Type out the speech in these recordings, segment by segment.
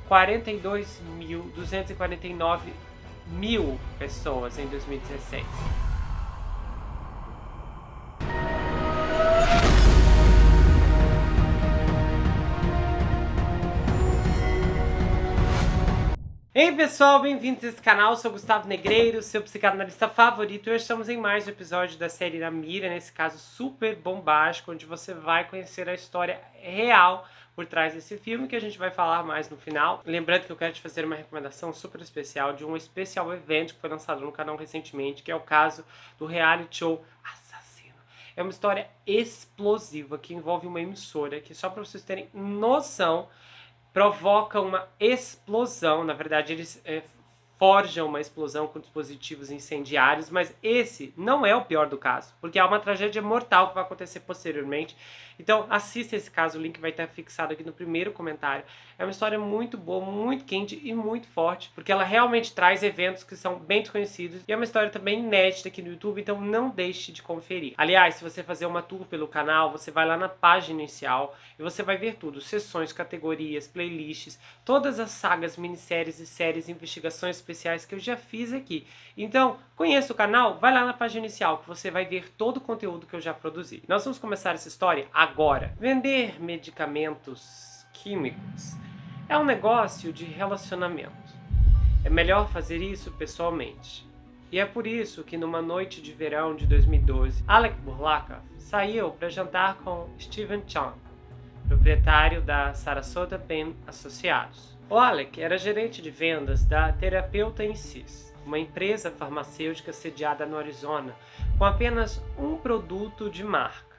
42.249 mil pessoas em 2016. Ei pessoal, bem-vindos a esse canal, eu sou o Gustavo Negreiro, seu psicanalista favorito, e hoje estamos em mais um episódio da série Na Mira, nesse caso super bombástico, onde você vai conhecer a história real por trás desse filme, que a gente vai falar mais no final. Lembrando que eu quero te fazer uma recomendação super especial de um especial evento que foi lançado no canal recentemente, que é o caso do reality show Assassino. É uma história explosiva que envolve uma emissora que, só para vocês terem noção, provoca uma explosão. Na verdade, eles forjam uma explosão com dispositivos incendiários, mas esse não é o pior do caso, porque há uma tragédia mortal que vai acontecer posteriormente. Então assista esse caso, o link vai estar fixado aqui no primeiro comentário. É uma história muito boa, muito quente e muito forte, porque ela realmente traz eventos que são bem desconhecidos, e é uma história também inédita aqui no YouTube, então não deixe de conferir. Aliás, se você fazer uma tour pelo canal, você vai lá na página inicial e você vai ver tudo: sessões, categorias, playlists, todas as sagas, minisséries e séries, investigações especiais que eu já fiz aqui. Então, conheça o canal, vai lá na página inicial que você vai ver todo o conteúdo que eu já produzi. Nós vamos começar essa história agora. Vender medicamentos químicos é um negócio de relacionamento. É melhor fazer isso pessoalmente. E é por isso que numa noite de verão de 2012, Alec Burlaka saiu para jantar com Steven Chang, proprietário da Sarasota Pen Associados. O Alec era gerente de vendas da Terapeuta Insys, uma empresa farmacêutica sediada no Arizona, com apenas um produto de marca: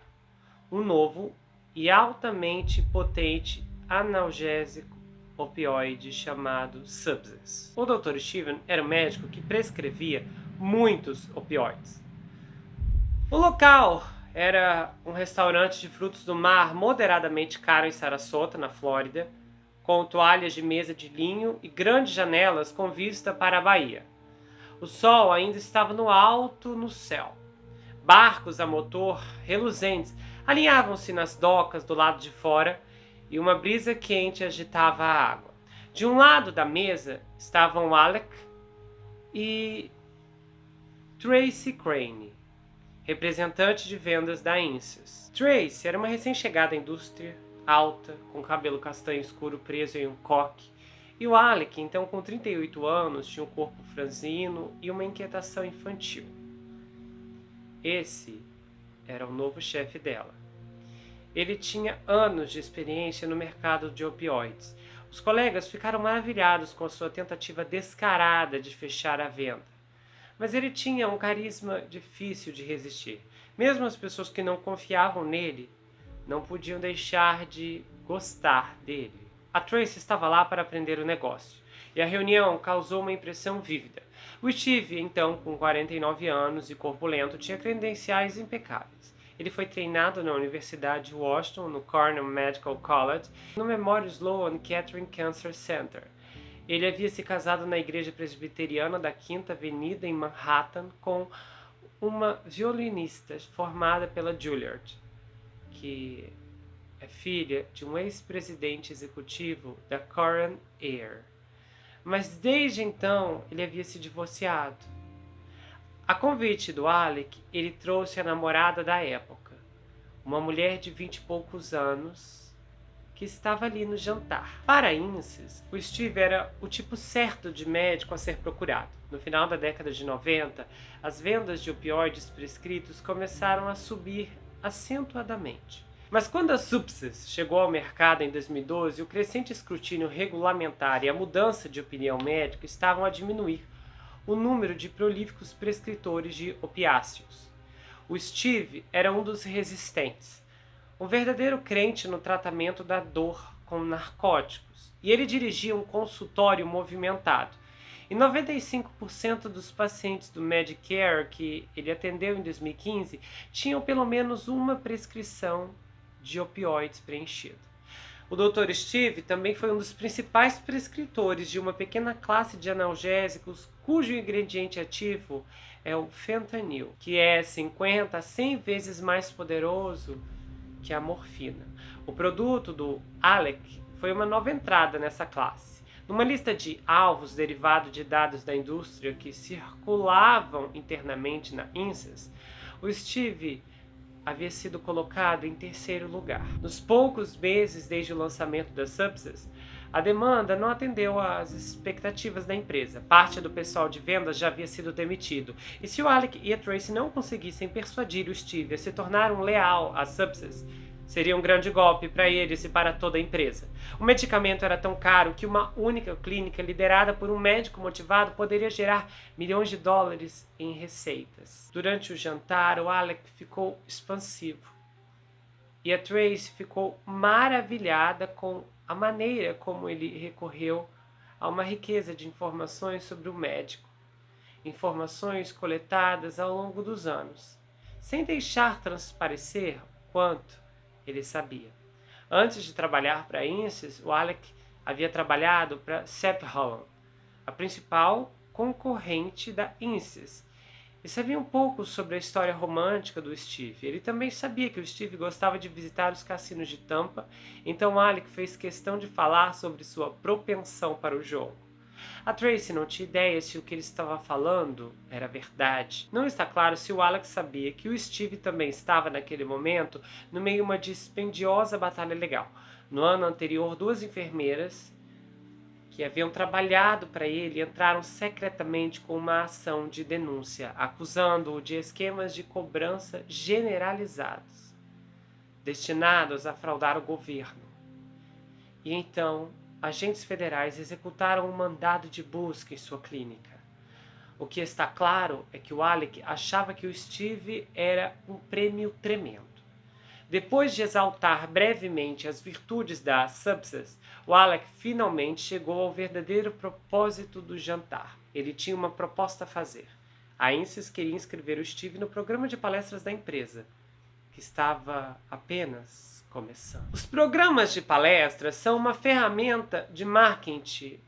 um novo e altamente potente analgésico opioide chamado Subsys. O Dr. Steven era um médico que prescrevia muitos opioides. O local era um restaurante de frutos do mar moderadamente caro em Sarasota, na Flórida, com toalhas de mesa de linho e grandes janelas com vista para a Bahia. O sol ainda estava no alto no céu. Barcos a motor reluzentes alinhavam-se nas docas do lado de fora e uma brisa quente agitava a água. De um lado da mesa estavam Alec e Tracy Crane, representante de vendas da Insys. Tracy era uma recém-chegada à indústria, alta, com cabelo castanho escuro preso em um coque, e o Alec, então com 38 anos, tinha um corpo franzino e uma inquietação infantil. Esse era o novo chefe dela. Ele tinha anos de experiência no mercado de opioides. Os colegas ficaram maravilhados com a sua tentativa descarada de fechar a venda. Mas ele tinha um carisma difícil de resistir. Mesmo as pessoas que não confiavam nele não podiam deixar de gostar dele. A Tracy estava lá para aprender o negócio, e a reunião causou uma impressão vívida. O Steve, então com 49 anos e corpulento, tinha credenciais impecáveis. Ele foi treinado na Universidade de Washington, no Cornell Medical College, no Memorial Sloan Kettering Cancer Center. Ele havia se casado na igreja presbiteriana da Quinta Avenida, em Manhattan, com uma violinista formada pela Juilliard, que é filha de um ex-presidente executivo da Korean Air. Mas desde então ele havia se divorciado. A convite do Alec, ele trouxe a namorada da época, uma mulher de 20 e poucos anos, que estava ali no jantar. Para a Insys, o Steve era o tipo certo de médico a ser procurado. No final da década de 90, as vendas de opioides prescritos começaram a subir acentuadamente. Mas quando a Subsys chegou ao mercado em 2012, o crescente escrutínio regulamentar e a mudança de opinião médica estavam a diminuir o número de prolíficos prescritores de opiáceos. O Steve era um dos resistentes, um verdadeiro crente no tratamento da dor com narcóticos, e ele dirigia um consultório movimentado. E 95% dos pacientes do Medicare que ele atendeu em 2015 tinham pelo menos uma prescrição de opioides preenchida. O Dr. Steve também foi um dos principais prescritores de uma pequena classe de analgésicos cujo ingrediente ativo é o fentanil, que é 50 a 100 vezes mais poderoso que a morfina. O produto do Alec foi uma nova entrada nessa classe. Numa lista de alvos derivado de dados da indústria que circulavam internamente na INSYS, o Steve havia sido colocado em terceiro lugar. Nos poucos meses desde o lançamento da Subsys, a demanda não atendeu às expectativas da empresa. Parte do pessoal de vendas já havia sido demitido. E se o Alec e a Tracy não conseguissem persuadir o Steve a se tornar um leal à Subsys, seria um grande golpe para eles e para toda a empresa. O medicamento era tão caro que uma única clínica liderada por um médico motivado poderia gerar milhões de dólares em receitas. Durante o jantar, o Alec ficou expansivo. E a Tracy ficou maravilhada com a maneira como ele recorreu a uma riqueza de informações sobre o médico. Informações coletadas ao longo dos anos, sem deixar transparecer quanto ele sabia. Antes de trabalhar para a INSYS, o Alec havia trabalhado para SAP Holland, a principal concorrente da INSYS, e sabia um pouco sobre a história romântica do Steve. Ele também sabia que o Steve gostava de visitar os cassinos de Tampa, então Alec fez questão de falar sobre sua propensão para o jogo. A Tracy não tinha ideia se o que ele estava falando era verdade. Não está claro se o Alec sabia que o Steve também estava, naquele momento, no meio de uma dispendiosa batalha legal. No ano anterior, 2 enfermeiras que haviam trabalhado para ele entraram secretamente com uma ação de denúncia, acusando-o de esquemas de cobrança generalizados, destinados a fraudar o governo. E então, agentes federais executaram um mandado de busca em sua clínica. O que está claro é que o Alec achava que o Steve era um prêmio tremendo. Depois de exaltar brevemente as virtudes da Subsys, o Alec finalmente chegou ao verdadeiro propósito do jantar. Ele tinha uma proposta a fazer. A INSYS queria inscrever o Steve no programa de palestras da empresa, que estava apenas começando. Os programas de palestras são uma ferramenta de marketing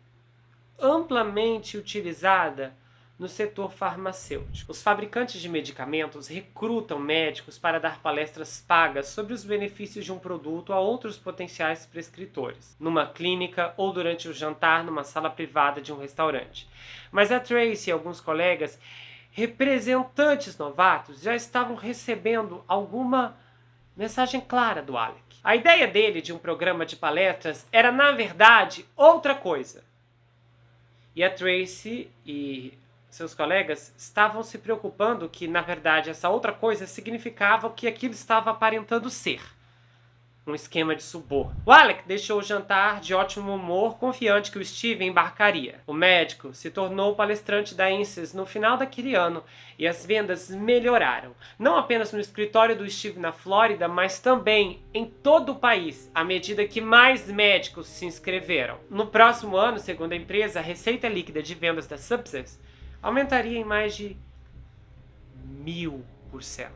amplamente utilizada no setor farmacêutico. Os fabricantes de medicamentos recrutam médicos para dar palestras pagas sobre os benefícios de um produto a outros potenciais prescritores, numa clínica ou durante o jantar numa sala privada de um restaurante. Mas a Tracy e alguns colegas, representantes novatos, já estavam recebendo alguma mensagem clara do Alec. A ideia dele de um programa de palestras era, na verdade, outra coisa. E a Tracy e seus colegas estavam se preocupando que, na verdade, essa outra coisa significava o que aquilo estava aparentando ser. Um esquema de suborno. O Alec deixou o jantar de ótimo humor, confiante que o Steve embarcaria. O médico se tornou palestrante da INSYS no final daquele ano e as vendas melhoraram. Não apenas no escritório do Steve na Flórida, mas também em todo o país, à medida que mais médicos se inscreveram. No próximo ano, segundo a empresa, a receita líquida de vendas da Subsys aumentaria em mais de 1000%.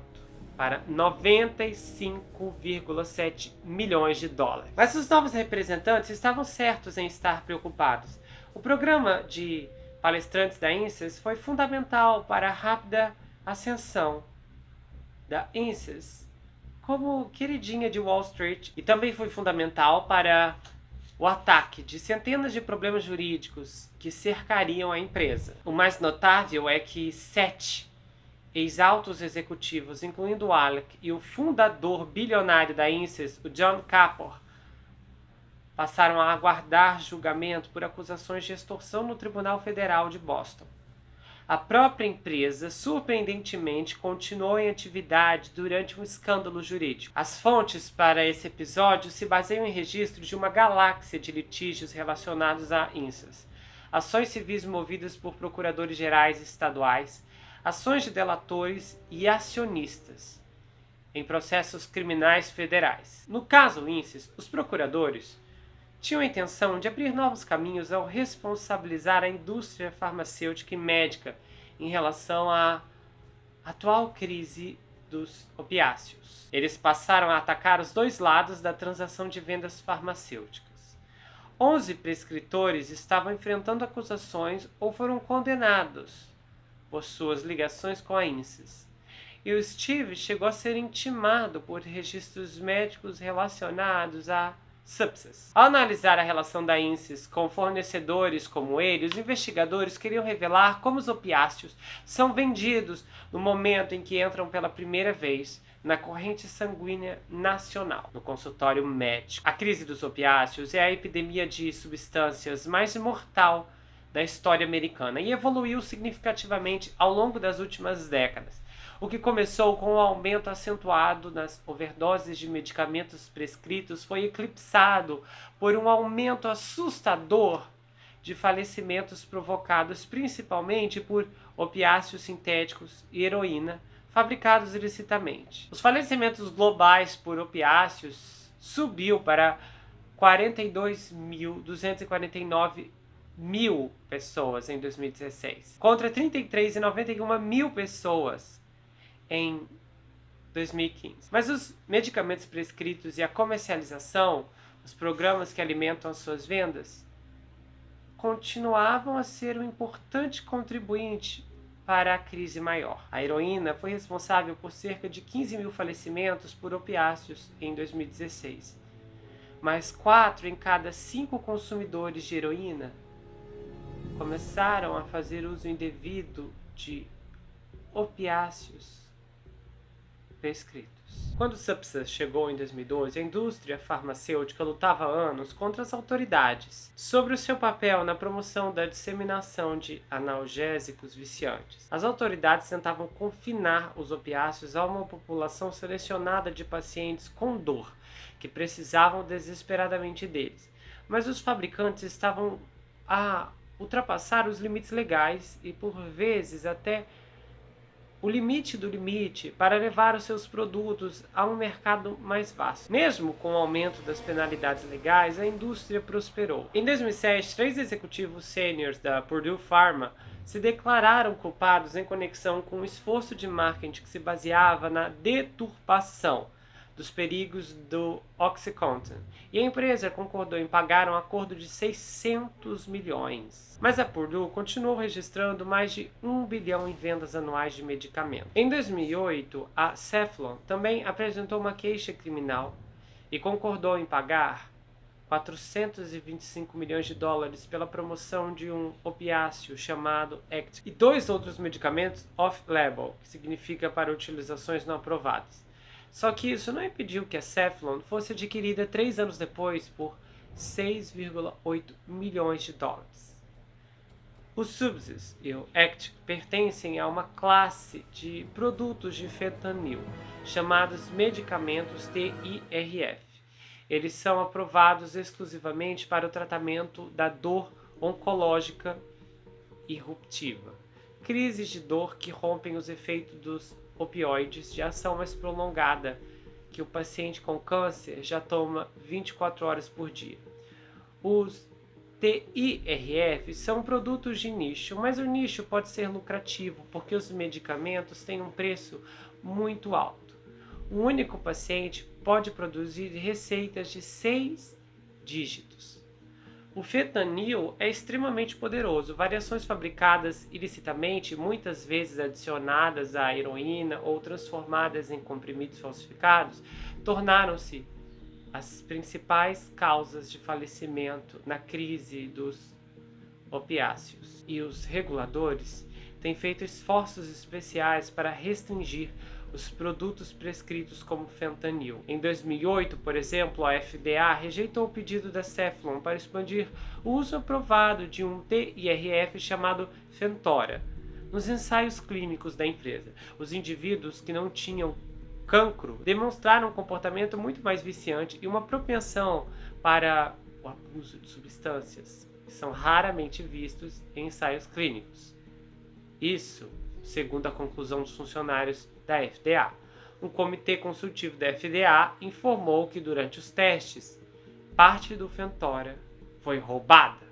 Para 95,7 milhões de dólares. Mas os novos representantes estavam certos em estar preocupados. O programa de palestrantes da INSYS foi fundamental para a rápida ascensão da INSYS como queridinha de Wall Street e também foi fundamental para o ataque de centenas de problemas jurídicos que cercariam a empresa. O mais notável é que 7 ex-altos executivos, incluindo o Alec e o fundador bilionário da INSYS, o John Kapor, passaram a aguardar julgamento por acusações de extorsão no Tribunal Federal de Boston. A própria empresa, surpreendentemente, continuou em atividade durante um escândalo jurídico. As fontes para esse episódio se baseiam em registros de uma galáxia de litígios relacionados à INSYS. Ações civis movidas por procuradores gerais estaduais, ações de delatores e acionistas em processos criminais federais. No caso INSYS, os procuradores tinham a intenção de abrir novos caminhos ao responsabilizar a indústria farmacêutica e médica em relação à atual crise dos opiáceos. Eles passaram a atacar os dois lados da transação de vendas farmacêuticas. 11 prescritores estavam enfrentando acusações ou foram condenados por suas ligações com a INSYS. E o Steve chegou a ser intimado por registros médicos relacionados a Subsys. Ao analisar a relação da Insys com fornecedores como ele, os investigadores queriam revelar como os opiáceos são vendidos no momento em que entram pela primeira vez na corrente sanguínea nacional, no consultório médico. A crise dos opiáceos é a epidemia de substâncias mais mortal da história americana e evoluiu significativamente ao longo das últimas décadas. O que começou com um aumento acentuado nas overdoses de medicamentos prescritos foi eclipsado por um aumento assustador de falecimentos provocados principalmente por opiáceos sintéticos e heroína fabricados ilicitamente. Os falecimentos globais por opiáceos subiu para 42.249 mil pessoas em 2016, contra 33,91 mil pessoas em 2015. Mas os medicamentos prescritos e a comercialização, os programas que alimentam as suas vendas, continuavam a ser um importante contribuinte para a crise maior. A heroína foi responsável por cerca de 15 mil falecimentos por opiáceos em 2016. Mas 4 em cada 5 consumidores de heroína começaram a fazer uso indevido de opiáceos prescritos. Quando o Subsys chegou em 2012, a indústria farmacêutica lutava há anos contra as autoridades sobre o seu papel na promoção da disseminação de analgésicos viciantes. As autoridades tentavam confinar os opiáceos a uma população selecionada de pacientes com dor, que precisavam desesperadamente deles. Mas os fabricantes estavam a ultrapassar os limites legais e, por vezes, até o limite do limite para levar os seus produtos a um mercado mais vasto. Mesmo com o aumento das penalidades legais, a indústria prosperou. Em 2007, 3 executivos sêniores da Purdue Pharma se declararam culpados em conexão com um esforço de marketing que se baseava na deturpação dos perigos do OxyContin, e a empresa concordou em pagar um acordo de 600 milhões. Mas a Purdue continuou registrando mais de 1 bilhão em vendas anuais de medicamentos. Em 2008, a Cephalon também apresentou uma queixa criminal e concordou em pagar 425 milhões de dólares pela promoção de um opiáceo chamado Active e 2 outros medicamentos off-label, que significa para utilizações não aprovadas. Só que isso não impediu que a Cephalon fosse adquirida 3 anos depois por 6,8 milhões de dólares. O Subsys e o Active pertencem a uma classe de produtos de fentanil, chamados medicamentos TIRF. Eles são aprovados exclusivamente para o tratamento da dor oncológica irruptiva, crises de dor que rompem os efeitos dos opioides de ação mais prolongada, que o paciente com câncer já toma 24 horas por dia. Os TIRF são produtos de nicho, mas o nicho pode ser lucrativo porque os medicamentos têm um preço muito alto. Um único paciente pode produzir receitas de 6 dígitos. O fentanil é extremamente poderoso. Variações fabricadas ilicitamente, muitas vezes adicionadas à heroína ou transformadas em comprimidos falsificados, tornaram-se as principais causas de falecimento na crise dos opiáceos. E os reguladores têm feito esforços especiais para restringir os produtos prescritos como fentanil. Em 2008, por exemplo, a FDA rejeitou o pedido da Cephalon para expandir o uso aprovado de um TIRF chamado Fentora nos ensaios clínicos da empresa. Os indivíduos que não tinham cancro demonstraram um comportamento muito mais viciante e uma propensão para o abuso de substâncias que são raramente vistos em ensaios clínicos. Isso, segundo a conclusão dos funcionários da FDA. Um comitê consultivo da FDA informou que durante os testes, parte do Fentora foi roubada.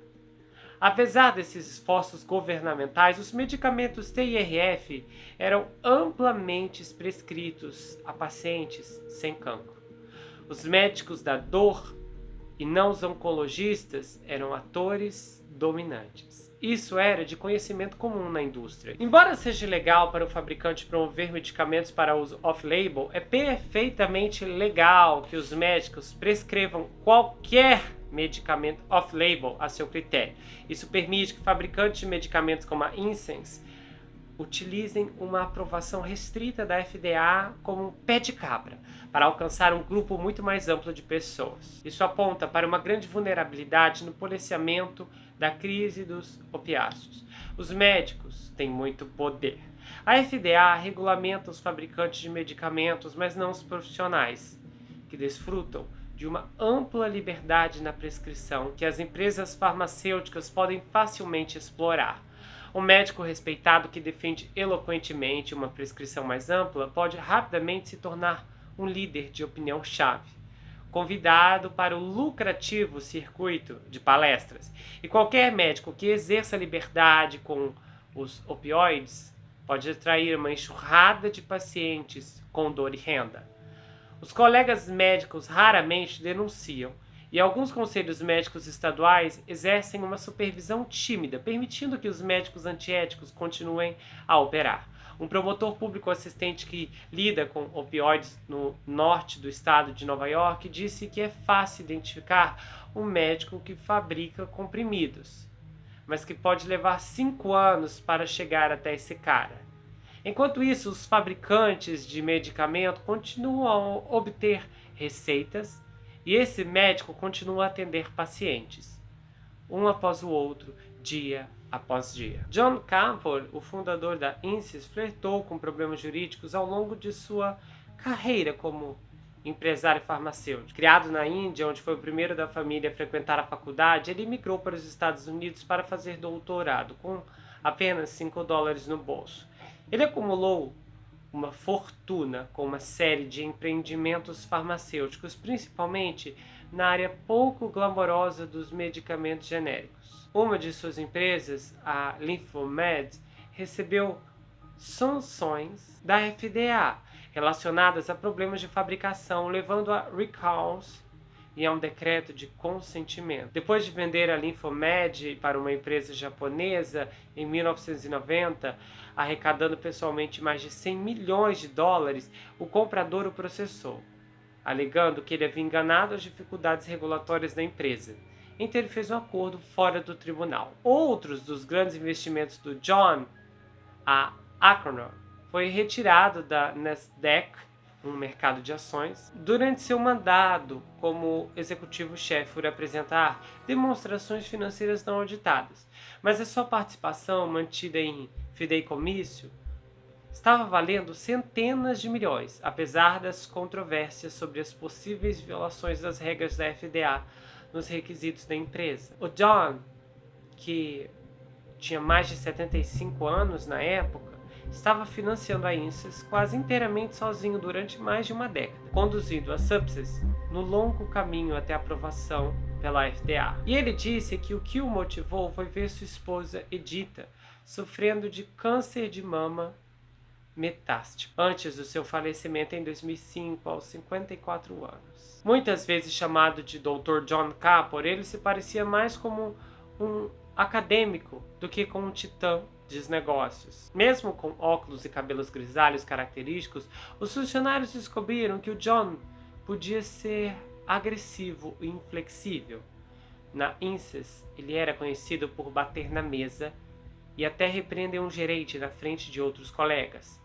Apesar desses esforços governamentais, os medicamentos TIRF eram amplamente prescritos a pacientes sem cancro. Os médicos da dor e não os oncologistas eram atores dominantes. Isso era de conhecimento comum na indústria. Embora seja legal para o fabricante promover medicamentos para uso off-label, é perfeitamente legal que os médicos prescrevam qualquer medicamento off-label a seu critério. Isso permite que fabricantes de medicamentos como a Incense utilizem uma aprovação restrita da FDA como um pé de cabra, para alcançar um grupo muito mais amplo de pessoas. Isso aponta para uma grande vulnerabilidade no policiamento da crise dos opiáceos. Os médicos têm muito poder. A FDA regulamenta os fabricantes de medicamentos, mas não os profissionais, que desfrutam de uma ampla liberdade na prescrição que as empresas farmacêuticas podem facilmente explorar. Um médico respeitado que defende eloquentemente uma prescrição mais ampla pode rapidamente se tornar um líder de opinião-chave, convidado para o lucrativo circuito de palestras. E qualquer médico que exerça liberdade com os opioides pode atrair uma enxurrada de pacientes com dor e renda. Os colegas médicos raramente denunciam, e alguns conselhos médicos estaduais exercem uma supervisão tímida, permitindo que os médicos antiéticos continuem a operar. Um promotor público assistente que lida com opioides no norte do estado de Nova York disse que é fácil identificar um médico que fabrica comprimidos, mas que pode levar 5 anos para chegar até esse cara. Enquanto isso, os fabricantes de medicamento continuam a obter receitas e esse médico continua a atender pacientes, um após o outro, dia após dia. John Campbell, o fundador da Insys, flertou com problemas jurídicos ao longo de sua carreira como empresário farmacêutico. Criado na Índia, onde foi o primeiro da família a frequentar a faculdade, ele migrou para os Estados Unidos para fazer doutorado, com apenas $5 no bolso. Ele acumulou uma fortuna com uma série de empreendimentos farmacêuticos, principalmente na área pouco glamourosa dos medicamentos genéricos. Uma de suas empresas, a Lymphomed, recebeu sanções da FDA relacionadas a problemas de fabricação, levando a recalls e a um decreto de consentimento. Depois de vender a Lymphomed para uma empresa japonesa em 1990, arrecadando pessoalmente mais de $100 milhões, o comprador o processou, alegando que ele havia enganado as dificuldades regulatórias da empresa. Então ele fez um acordo fora do tribunal. Outros dos grandes investimentos do John, a Acorn, foi retirado da Nasdaq, um mercado de ações, durante seu mandato como executivo-chefe por apresentar demonstrações financeiras não auditadas. Mas a sua participação, mantida em fideicommício, estava valendo centenas de milhões, apesar das controvérsias sobre as possíveis violações das regras da FDA nos requisitos da empresa. O John, que tinha mais de 75 anos na época, estava financiando a Insys quase inteiramente sozinho durante mais de uma década, conduzindo a Subsys no longo caminho até a aprovação pela FDA. E ele disse que o que o motivou foi ver sua esposa Edita sofrendo de câncer de mama metástico, antes do seu falecimento em 2005, aos 54 anos. Muitas vezes chamado de Dr. John Campbell, ele se parecia mais como um acadêmico do que com um titã dos negócios. Mesmo com óculos e cabelos grisalhos característicos, os funcionários descobriram que o John podia ser agressivo e inflexível. Na Insys, ele era conhecido por bater na mesa e até repreender um gerente na frente de outros colegas.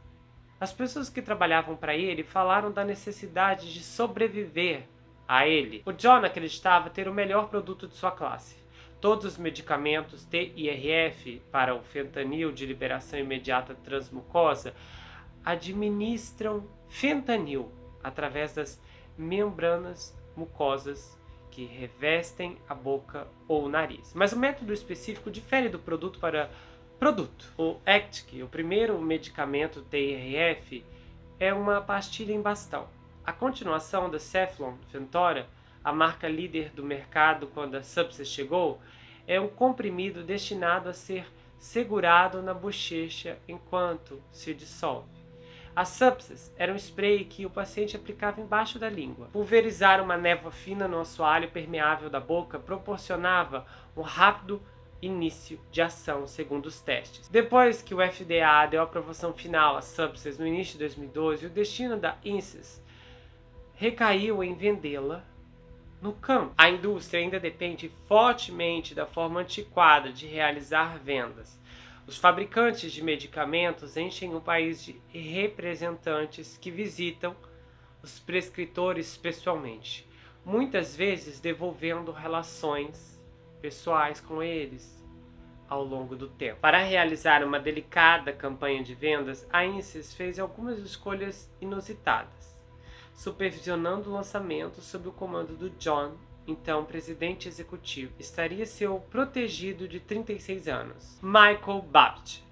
As pessoas que trabalhavam para ele falaram da necessidade de sobreviver a ele. O John acreditava ter o melhor produto de sua classe. Todos os medicamentos TIRF para o fentanil de liberação imediata transmucosa administram fentanil através das membranas mucosas que revestem a boca ou o nariz. Mas o método específico difere do produto para produto. O Actic, o primeiro medicamento TIRF, é uma pastilha em bastão. A continuação da Cephalon Fentora, a marca líder do mercado quando a Subsys chegou, é um comprimido destinado a ser segurado na bochecha enquanto se dissolve. A Subsys era um spray que o paciente aplicava embaixo da língua. Pulverizar uma névoa fina no assoalho permeável da boca proporcionava um rápido início de ação, segundo os testes. Depois que o FDA deu a aprovação final à Subsys no início de 2012, o destino da Insys recaiu em vendê-la no campo. A indústria ainda depende fortemente da forma antiquada de realizar vendas. Os fabricantes de medicamentos enchem o país de representantes que visitam os prescritores pessoalmente, muitas vezes devolvendo relações pessoais com eles ao longo do tempo. Para realizar uma delicada campanha de vendas, a Insys fez algumas escolhas inusitadas, supervisionando o lançamento sob o comando do John, então presidente executivo. Estaria seu protegido de 36 anos, Michael Babbitt,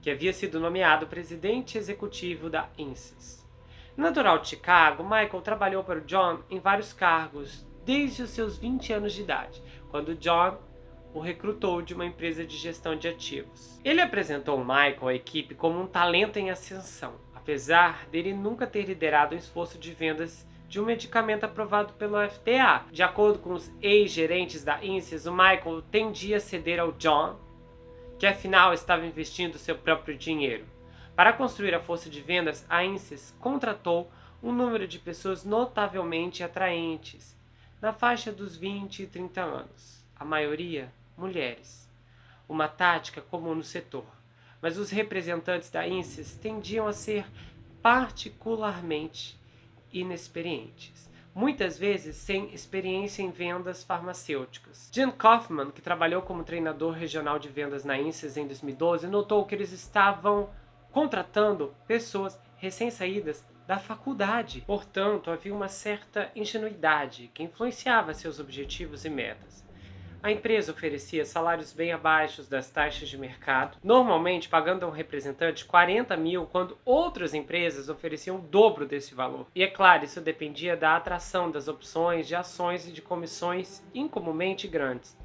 que havia sido nomeado presidente executivo da Insys. Natural de Chicago, Michael trabalhou para o John em vários cargos desde os seus 20 anos de idade, quando John o recrutou de uma empresa de gestão de ativos. Ele apresentou Michael à equipe como um talento em ascensão, apesar dele nunca ter liderado um esforço de vendas de um medicamento aprovado pelo FDA. De acordo com os ex-gerentes da Insys, o Michael tendia a ceder ao John, que afinal estava investindo seu próprio dinheiro. Para construir a força de vendas, a Insys contratou um número de pessoas notavelmente atraentes, na faixa dos 20 e 30 anos, a maioria mulheres. Uma tática comum no setor, mas os representantes da Insys tendiam a ser particularmente inexperientes, muitas vezes sem experiência em vendas farmacêuticas. Jim Kaufman, que trabalhou como treinador regional de vendas na Insys em 2012, notou que eles estavam contratando pessoas recém-saídas da faculdade. Portanto, havia uma certa ingenuidade que influenciava seus objetivos e metas. A empresa oferecia salários bem abaixo das taxas de mercado, normalmente pagando a um representante 40 mil, quando outras empresas ofereciam o dobro desse valor. E é claro, isso dependia da atração das opções de ações e de comissões incomumente grandes.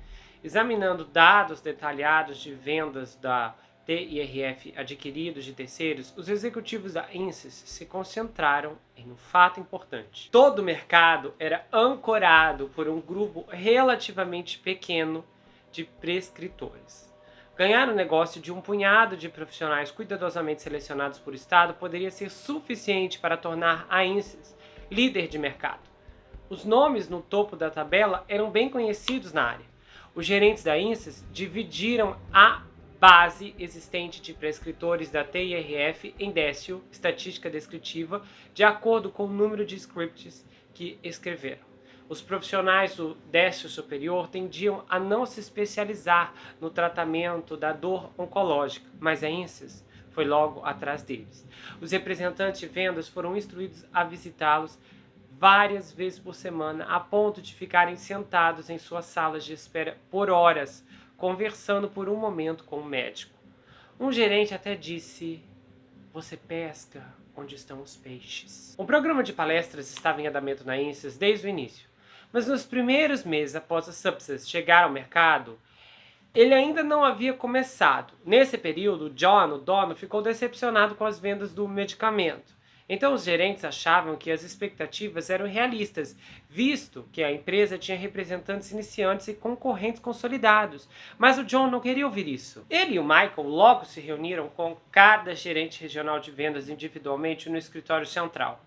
Examinando dados detalhados de vendas da TIRF adquiridos de terceiros, os executivos da Insys se concentraram em um fato importante. Todo o mercado era ancorado por um grupo relativamente pequeno de prescritores. Ganhar o negócio de um punhado de profissionais cuidadosamente selecionados por estado poderia ser suficiente para tornar a Insys líder de mercado. Os nomes no topo da tabela eram bem conhecidos na área. Os gerentes da Insys dividiram a base existente de prescritores da TIRF em décil, estatística descritiva, de acordo com o número de scripts que escreveram. Os profissionais do décil superior tendiam a não se especializar no tratamento da dor oncológica, mas a Insys foi logo atrás deles. Os representantes de vendas foram instruídos a visitá-los várias vezes por semana, a ponto de ficarem sentados em suas salas de espera por horas, conversando por um momento com o médico. Um gerente até disse: "Você pesca onde estão os peixes." O programa de palestras estava em andamento na Insys desde o início, mas nos primeiros meses após a Subsys chegar ao mercado, ele ainda não havia começado. Nesse período, John, o dono, ficou decepcionado com as vendas do medicamento. Então os gerentes achavam que as expectativas eram realistas, visto que a empresa tinha representantes iniciantes e concorrentes consolidados. Mas o John não queria ouvir isso. Ele e o Michael logo se reuniram com cada gerente regional de vendas individualmente no escritório central.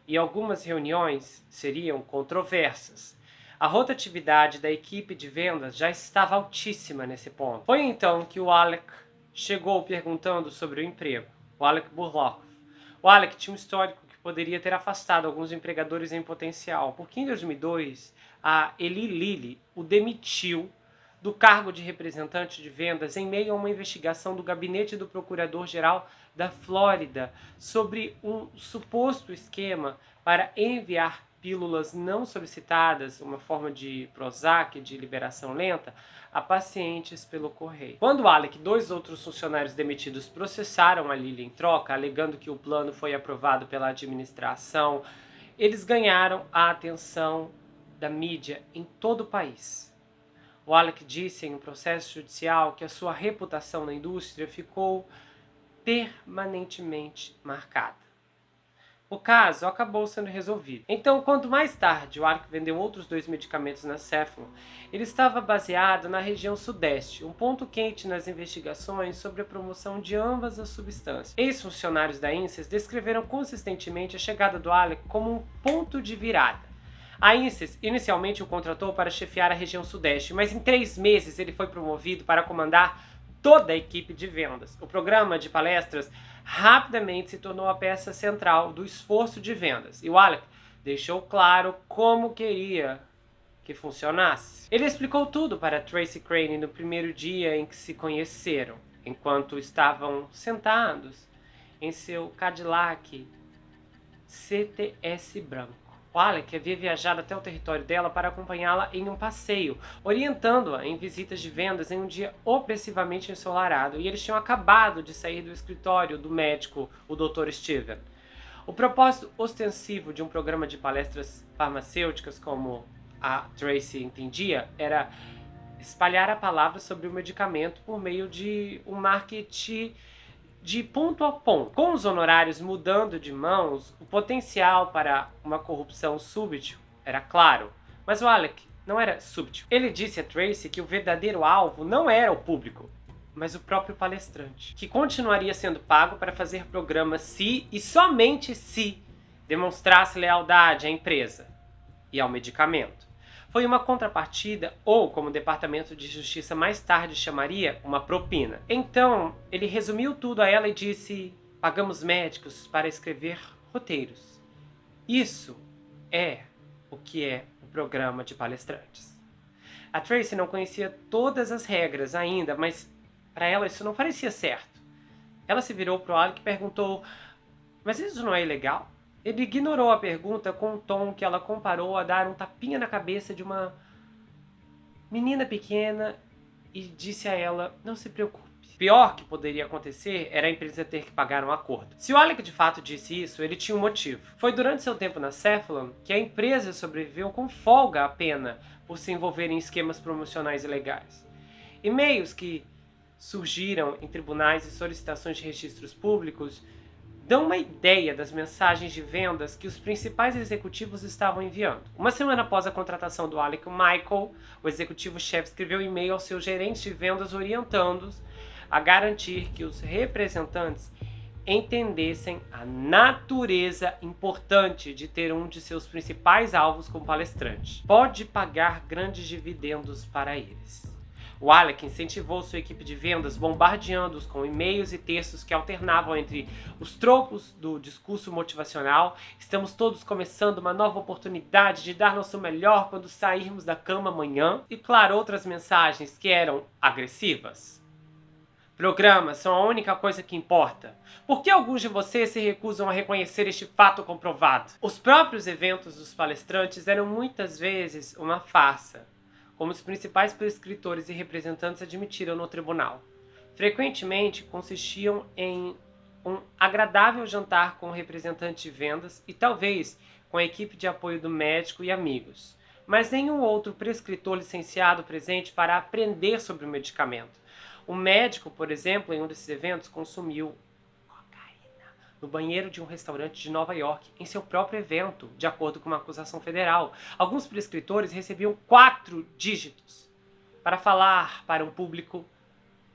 E algumas reuniões seriam controversas. A rotatividade da equipe de vendas já estava altíssima nesse ponto. Foi então que o Alec chegou perguntando sobre o emprego. O Alec Burlock. O Alec tinha um histórico que poderia ter afastado alguns empregadores em potencial, porque em 2002 a Eli Lilly o demitiu do cargo de representante de vendas em meio a uma investigação do gabinete do Procurador-Geral da Flórida sobre um suposto esquema para enviar pílulas não solicitadas, uma forma de Prozac, de liberação lenta, a pacientes pelo correio. Quando Alec e dois outros funcionários demitidos processaram a Lilly em troca, alegando que o plano foi aprovado pela administração, eles ganharam a atenção da mídia em todo o país. O Alec disse em um processo judicial que a sua reputação na indústria ficou permanentemente marcada. O caso acabou sendo resolvido. Então, quando mais tarde o Alec vendeu outros 2 medicamentos na Cephalon, ele estava baseado na região sudeste, um ponto quente nas investigações sobre a promoção de ambas as substâncias. Ex-funcionários da INSES descreveram consistentemente a chegada do Alec como um ponto de virada. A INSES inicialmente o contratou para chefiar a região sudeste, mas em 3 meses ele foi promovido para comandar toda a equipe de vendas. O programa de palestras rapidamente se tornou a peça central do esforço de vendas, e o Alec deixou claro como queria que funcionasse. Ele explicou tudo para Tracy Crane no primeiro dia em que se conheceram, enquanto estavam sentados em seu Cadillac CTS branco. O Alec havia viajado até o território dela para acompanhá-la em um passeio, orientando-a em visitas de vendas em um dia opressivamente ensolarado, e eles tinham acabado de sair do escritório do médico, o Dr. Steven. O propósito ostensivo de um programa de palestras farmacêuticas, como a Tracy entendia, era espalhar a palavra sobre o medicamento por meio de um marketing de ponto a ponto. Com os honorários mudando de mãos, o potencial para uma corrupção súbita era claro. Mas o Alec não era súbito. Ele disse a Tracy que o verdadeiro alvo não era o público, mas o próprio palestrante, que continuaria sendo pago para fazer programas se e somente se demonstrasse lealdade à empresa e ao medicamento. Foi uma contrapartida, ou como o Departamento de Justiça mais tarde chamaria, uma propina. Então, ele resumiu tudo a ela e disse: pagamos médicos para escrever roteiros. Isso é o que é o programa de palestrantes. A Tracy não conhecia todas as regras ainda, mas para ela isso não parecia certo. Ela se virou para o Alec e perguntou: mas isso não é ilegal? Ele ignorou a pergunta com um tom que ela comparou a dar um tapinha na cabeça de uma menina pequena e disse a ela: não se preocupe. O pior que poderia acontecer era a empresa ter que pagar um acordo. Se o Alec de fato disse isso, ele tinha um motivo. Foi durante seu tempo na Cephalon que a empresa sobreviveu com folga à pena por se envolver em esquemas promocionais ilegais. E-mails que surgiram em tribunais e solicitações de registros públicos dão uma ideia das mensagens de vendas que os principais executivos estavam enviando. Uma semana após a contratação do Alec, o Michael, o executivo-chefe, escreveu um e-mail aos seus gerentes de vendas orientando-os a garantir que os representantes entendessem a natureza importante de ter um de seus principais alvos como palestrante. Pode pagar grandes dividendos para eles. O Alec incentivou sua equipe de vendas, bombardeando-os com e-mails e textos que alternavam entre os tropos do discurso motivacional: estamos todos começando uma nova oportunidade de dar nosso melhor quando sairmos da cama amanhã, e claro, outras mensagens que eram agressivas. Programas são a única coisa que importa. Por que alguns de vocês se recusam a reconhecer este fato comprovado? Os próprios eventos dos palestrantes eram muitas vezes uma farsa, como os principais prescritores e representantes admitiram no tribunal. Frequentemente consistiam em um agradável jantar com o representante de vendas e talvez com a equipe de apoio do médico e amigos, mas nenhum outro prescritor licenciado presente para aprender sobre o medicamento. O médico, por exemplo, em um desses eventos, consumiu no banheiro de um restaurante de Nova York, em seu próprio evento, de acordo com uma acusação federal. Alguns prescritores recebiam 4 dígitos para falar para um público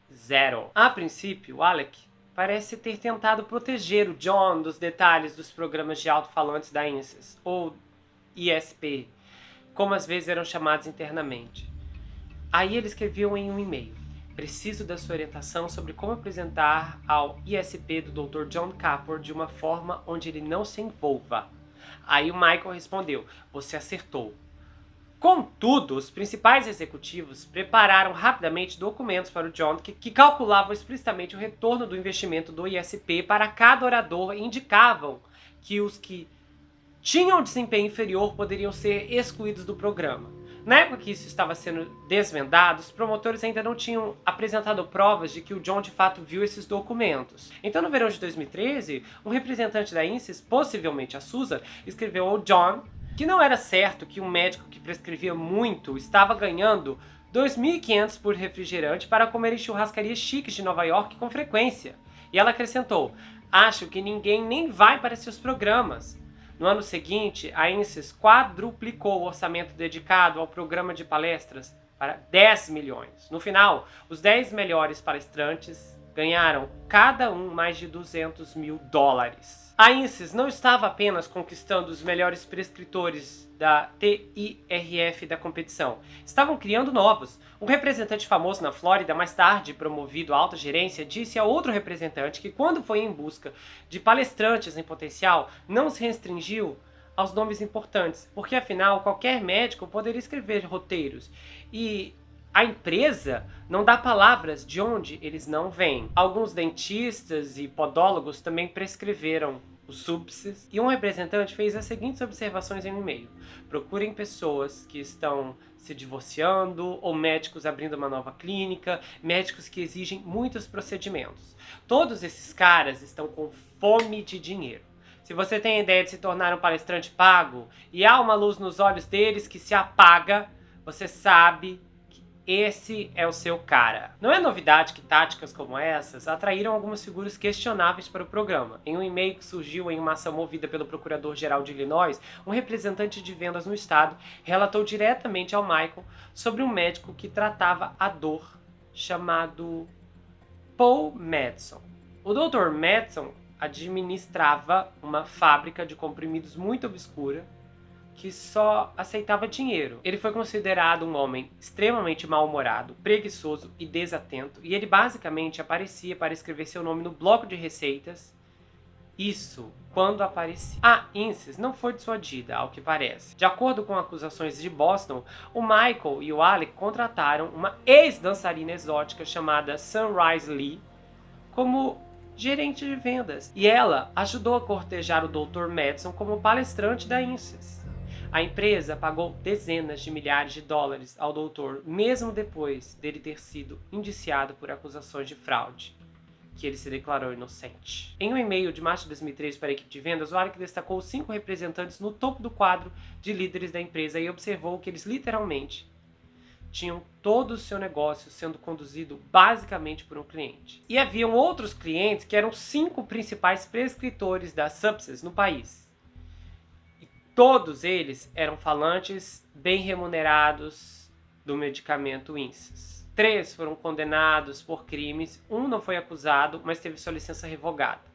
zero. A princípio, Alec parece ter tentado proteger o John dos detalhes dos programas de alto-falantes da INSES, ou ISP, como às vezes eram chamados internamente. Aí ele escreveu em um e-mail: preciso da sua orientação sobre como apresentar ao ISP do Dr. John Capor de uma forma onde ele não se envolva. Aí o Michael respondeu: você acertou. Contudo, os principais executivos prepararam rapidamente documentos para o John que calculavam explicitamente o retorno do investimento do ISP para cada orador e indicavam que os que tinham desempenho inferior poderiam ser excluídos do programa. Na época que isso estava sendo desvendado, os promotores ainda não tinham apresentado provas de que o John de fato viu esses documentos. Então, no verão de 2013, um representante da INSES, possivelmente a Susan, escreveu ao John que não era certo que um médico que prescrevia muito estava ganhando $2.500 por refrigerante para comer em churrascarias chiques de Nova York com frequência. E ela acrescentou: Acho que ninguém nem vai para seus programas. No ano seguinte, a INSES quadruplicou o orçamento dedicado ao programa de palestras para 10 milhões. No final, os 10 melhores palestrantes ganharam cada um mais de 200 mil dólares. A INSES não estava apenas conquistando os melhores prescritores da TIRF da competição. Estavam criando novos. Um representante famoso na Flórida, mais tarde promovido à alta gerência, disse a outro representante que quando foi em busca de palestrantes em potencial, não se restringiu aos nomes importantes, porque afinal qualquer médico poderia escrever roteiros. E a empresa não dá palavras de onde eles não vêm. Alguns dentistas e podólogos também prescreveram os SUPSes, e um representante fez as seguintes observações em um e-mail: procurem pessoas que estão se divorciando ou médicos abrindo uma nova clínica, médicos que exigem muitos procedimentos. Todos esses caras estão com fome de dinheiro. Se você tem a ideia de se tornar um palestrante pago e há uma luz nos olhos deles que se apaga, você sabe que esse é o seu cara. Não é novidade que táticas como essas atraíram algumas figuras questionáveis para o programa. Em um e-mail que surgiu em uma ação movida pelo Procurador-Geral de Illinois, um representante de vendas no estado relatou diretamente ao Michael sobre um médico que tratava a dor chamado Paul Madison. O Dr. Madison administrava uma fábrica de comprimidos muito obscura que só aceitava dinheiro. Ele foi considerado um homem extremamente mal-humorado, preguiçoso e desatento, e ele basicamente aparecia para escrever seu nome no bloco de receitas. Isso quando aparecia. A INSES não foi dissuadida, ao que parece. De acordo com acusações de Boston, o Michael e o Alec contrataram uma ex-dançarina exótica chamada Sunrise Lee como gerente de vendas, e ela ajudou a cortejar o Dr. Madison como palestrante da INSES. A empresa pagou dezenas de milhares de dólares ao doutor, mesmo depois dele ter sido indiciado por acusações de fraude, que ele se declarou inocente. Em um e-mail de março de 2003 para a equipe de vendas, o Alec destacou 5 representantes no topo do quadro de líderes da empresa e observou que eles literalmente tinham todo o seu negócio sendo conduzido basicamente por um cliente. E haviam outros clientes que eram 5 principais prescritores da SUPSes no país. E todos eles eram falantes bem remunerados do medicamento INSES. 3 foram condenados por crimes, um não foi acusado, mas teve sua licença revogada.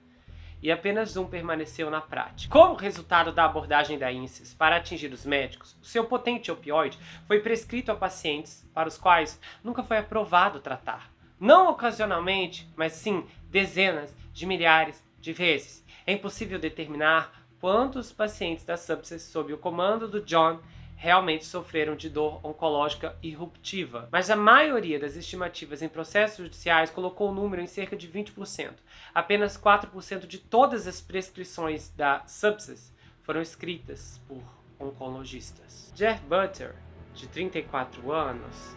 E apenas um permaneceu na prática. Como resultado da abordagem da INSES para atingir os médicos, o seu potente opioide foi prescrito a pacientes para os quais nunca foi aprovado tratar. Não ocasionalmente, mas sim dezenas de milhares de vezes. É impossível determinar quantos pacientes da SUPSes sob o comando do John realmente sofreram de dor oncológica irruptiva, mas a maioria das estimativas em processos judiciais colocou o número em cerca de 20%. Apenas 4% de todas as prescrições da SUPSes foram escritas por oncologistas. Jeff Butter, de 34 anos,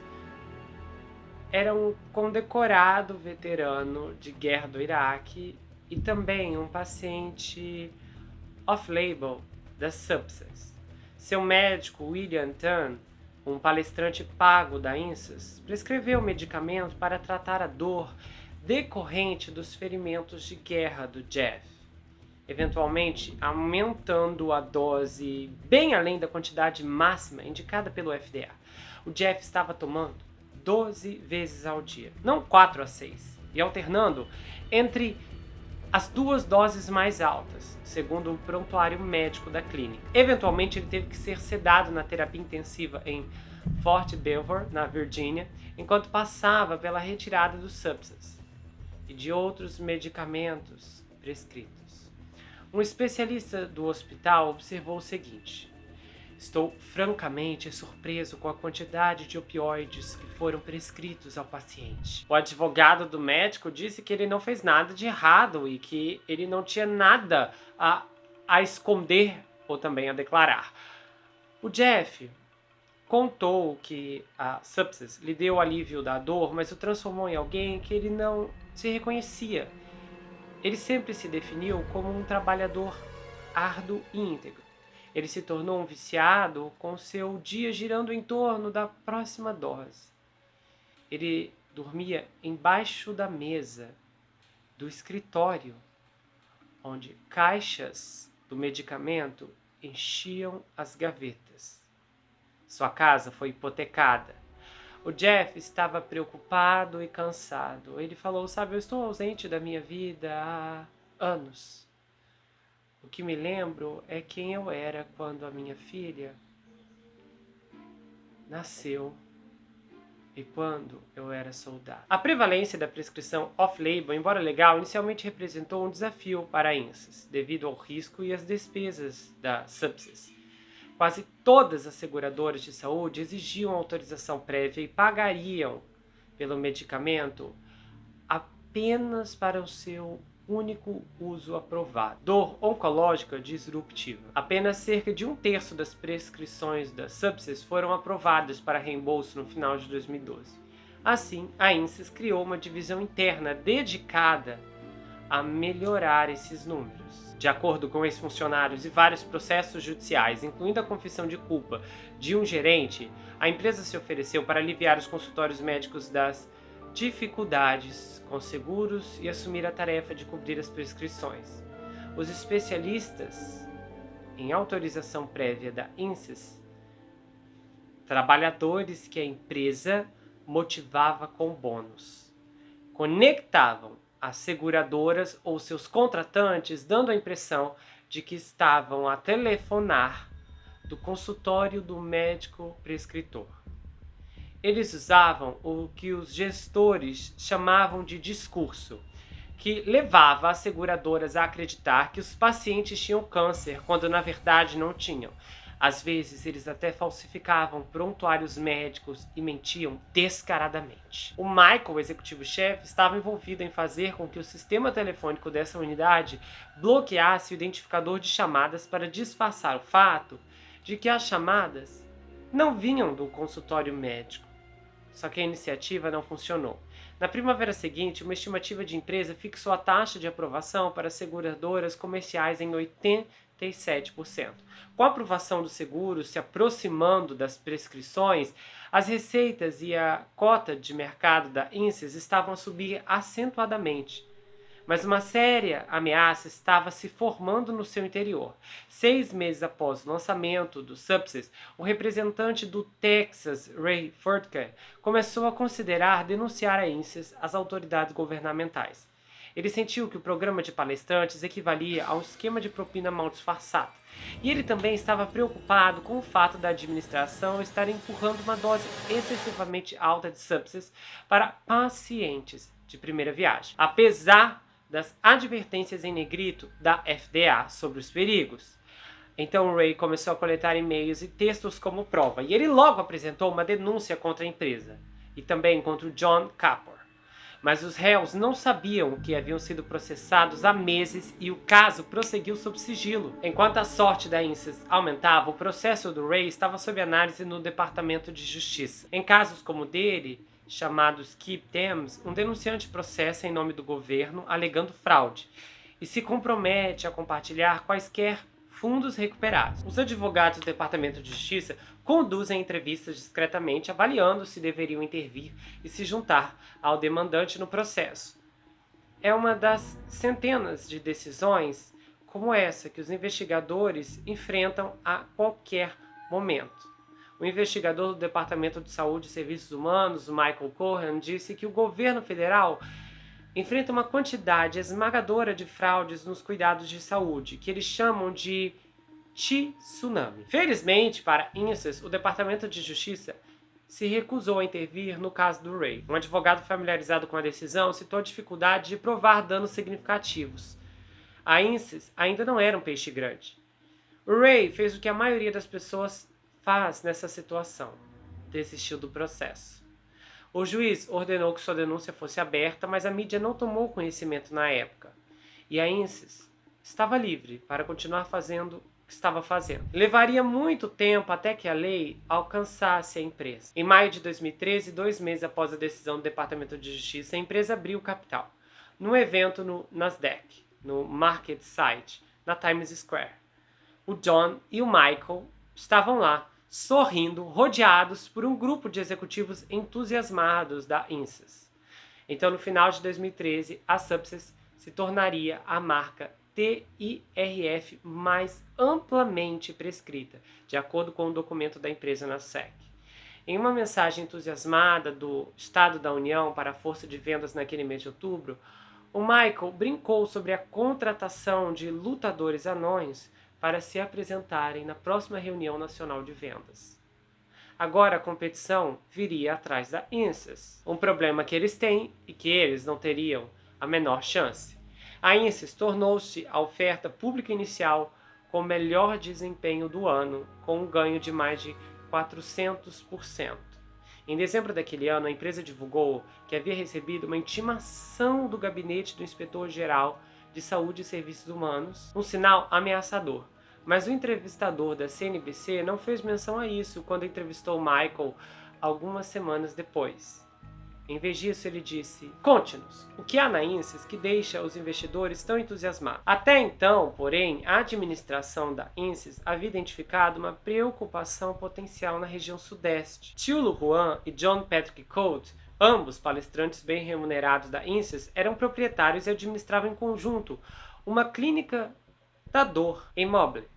era um condecorado veterano de guerra do Iraque e também um paciente off-label das SUPSes. Seu médico, William Tan, um palestrante pago da INSES, prescreveu medicamento para tratar a dor decorrente dos ferimentos de guerra do Jeff, eventualmente aumentando a dose bem além da quantidade máxima indicada pelo FDA. O Jeff estava tomando 12 vezes ao dia, não 4 a 6, e alternando entre as 2 doses mais altas, segundo o prontuário médico da clínica. Eventualmente, ele teve que ser sedado na terapia intensiva em Fort Belvoir, na Virgínia, enquanto passava pela retirada dos SUPSes e de outros medicamentos prescritos. Um especialista do hospital observou o seguinte: estou francamente surpreso com a quantidade de opioides que foram prescritos ao paciente. O advogado do médico disse que ele não fez nada de errado e que ele não tinha nada a esconder ou também a declarar. O Jeff contou que a SUPSes lhe deu alívio da dor, mas o transformou em alguém que ele não se reconhecia. Ele sempre se definiu como um trabalhador árduo e íntegro. Ele se tornou um viciado com seu dia girando em torno da próxima dose. Ele dormia embaixo da mesa do escritório onde caixas do medicamento enchiam as gavetas. Sua casa foi hipotecada. O Jeff estava preocupado e cansado. Ele falou, sabe, eu estou ausente da minha vida há anos. O que me lembro é quem eu era quando a minha filha nasceu e quando eu era soldado. A prevalência da prescrição off-label, embora legal, inicialmente representou um desafio para a INSS, devido ao risco e às despesas da Subsys. Quase todas as seguradoras de saúde exigiam autorização prévia e pagariam pelo medicamento apenas para o seu único uso aprovado. Dor oncológica disruptiva. Apenas cerca de 1/3 das prescrições da Subsys foram aprovadas para reembolso no final de 2012. Assim, a INSS criou uma divisão interna dedicada a melhorar esses números. De acordo com ex-funcionários e vários processos judiciais, incluindo a confissão de culpa de um gerente, a empresa se ofereceu para aliviar os consultórios médicos das dificuldades com seguros e assumir a tarefa de cobrir as prescrições. Os especialistas em autorização prévia da INSS, trabalhadores que a empresa motivava com bônus, conectavam as seguradoras ou seus contratantes, dando a impressão de que estavam a telefonar do consultório do médico prescritor. Eles usavam o que os gestores chamavam de discurso, que levava as seguradoras a acreditar que os pacientes tinham câncer, quando na verdade não tinham. Às vezes, eles até falsificavam prontuários médicos e mentiam descaradamente. O Michael, o executivo-chefe, estava envolvido em fazer com que o sistema telefônico dessa unidade bloqueasse o identificador de chamadas para disfarçar o fato de que as chamadas não vinham do consultório médico. Só que a iniciativa não funcionou. Na primavera seguinte, uma estimativa de empresa fixou a taxa de aprovação para seguradoras comerciais em 87%. Com a aprovação do seguro se aproximando das prescrições, as receitas e a cota de mercado da INSS estavam a subir acentuadamente. Mas uma séria ameaça estava se formando no seu interior. 6 meses após o lançamento do Subsys, o representante do Texas, Ray Furtke, começou a considerar denunciar a INSS às autoridades governamentais. Ele sentiu que o programa de palestrantes equivalia a um esquema de propina mal disfarçado. E ele também estava preocupado com o fato da administração estar empurrando uma dose excessivamente alta de Subsys para pacientes de primeira viagem, apesar das advertências em negrito da FDA sobre os perigos. Então Ray começou a coletar e-mails e textos como prova, e ele logo apresentou uma denúncia contra a empresa, e também contra o John Kapor. Mas os réus não sabiam que haviam sido processados há meses e o caso prosseguiu sob sigilo. Enquanto a sorte da INSS aumentava, o processo do Ray estava sob análise no Departamento de Justiça. Em casos como o dele, chamados Keep Thames, um denunciante processa em nome do governo alegando fraude e se compromete a compartilhar quaisquer fundos recuperados. Os advogados do Departamento de Justiça conduzem entrevistas discretamente, avaliando se deveriam intervir e se juntar ao demandante no processo. É uma das centenas de decisões como essa que os investigadores enfrentam a qualquer momento. O investigador do Departamento de Saúde e Serviços Humanos, Michael Cohen, disse que o governo federal enfrenta uma quantidade esmagadora de fraudes nos cuidados de saúde, que eles chamam de tsunami. Felizmente, para a INSS, o Departamento de Justiça se recusou a intervir no caso do Ray. Um advogado familiarizado com a decisão citou a dificuldade de provar danos significativos. A INSS ainda não era um peixe grande. O Ray fez o que a maioria das pessoas faz nessa situação: desistiu do processo. O juiz ordenou que sua denúncia fosse aberta, mas a mídia não tomou conhecimento na época. E a INSS estava livre para continuar fazendo o que estava fazendo. Levaria muito tempo até que a lei alcançasse a empresa. Em maio de 2013, 2 meses após a decisão do Departamento de Justiça, a empresa abriu capital num evento no Nasdaq, no Market Site, na Times Square. O John e o Michael estavam lá, sorrindo, rodeados por um grupo de executivos entusiasmados da INSS. Então, no final de 2013, a Subsys se tornaria a marca TIRF mais amplamente prescrita, de acordo com o documento da empresa na SEC. Em uma mensagem entusiasmada do Estado da União para a força de vendas naquele mês de outubro, o Michael brincou sobre a contratação de lutadores anões para se apresentarem na próxima reunião nacional de vendas. Agora a competição viria atrás da INSYS, um problema que eles têm e que eles não teriam a menor chance. A INSYS tornou-se a oferta pública inicial com o melhor desempenho do ano, com um ganho de mais de 400%. Em dezembro daquele ano, a empresa divulgou que havia recebido uma intimação do Gabinete do Inspetor-Geral de Saúde e Serviços Humanos, um sinal ameaçador. Mas o entrevistador da CNBC não fez menção a isso quando entrevistou Michael algumas semanas depois. Em vez disso, ele disse: "Conte-nos, o que há na INSYS que deixa os investidores tão entusiasmados?" Até então, porém, a administração da INSYS havia identificado uma preocupação potencial na região sudeste. Tio Juan e John Patrick Colt, ambos palestrantes bem remunerados da INSYS, eram proprietários e administravam em conjunto uma clínica da dor em Mobley,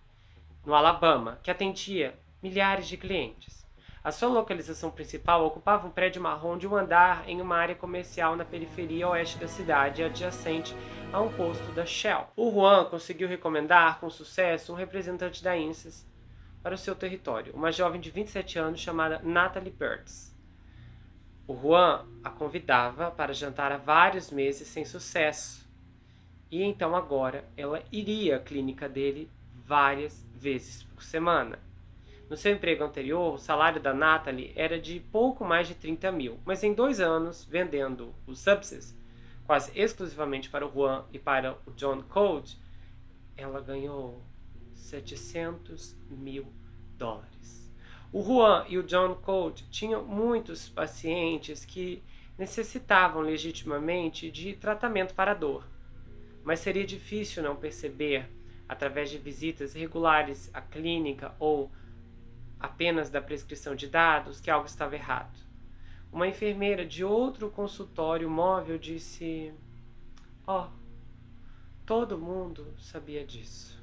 no Alabama, que atendia milhares de clientes. A sua localização principal ocupava um prédio marrom de um andar em uma área comercial na periferia oeste da cidade, adjacente a um posto da Shell. O Juan conseguiu recomendar com sucesso um representante da INSYS para o seu território, uma jovem de 27 anos chamada Natalie Burtz. O Juan a convidava para jantar há vários meses sem sucesso, e então agora ela iria à clínica dele várias vezes por semana. No seu emprego anterior, o salário da Natalie era de pouco mais de 30 mil, mas em 2 anos, vendendo os Subsys, quase exclusivamente para o Juan e para o John Colt, ela ganhou $700 mil. O Juan e o John Colt tinham muitos pacientes que necessitavam legitimamente de tratamento para a dor, mas seria difícil não perceber, através de visitas regulares à clínica ou apenas da prescrição de dados, que algo estava errado. Uma enfermeira de outro consultório móvel disse: todo mundo sabia disso."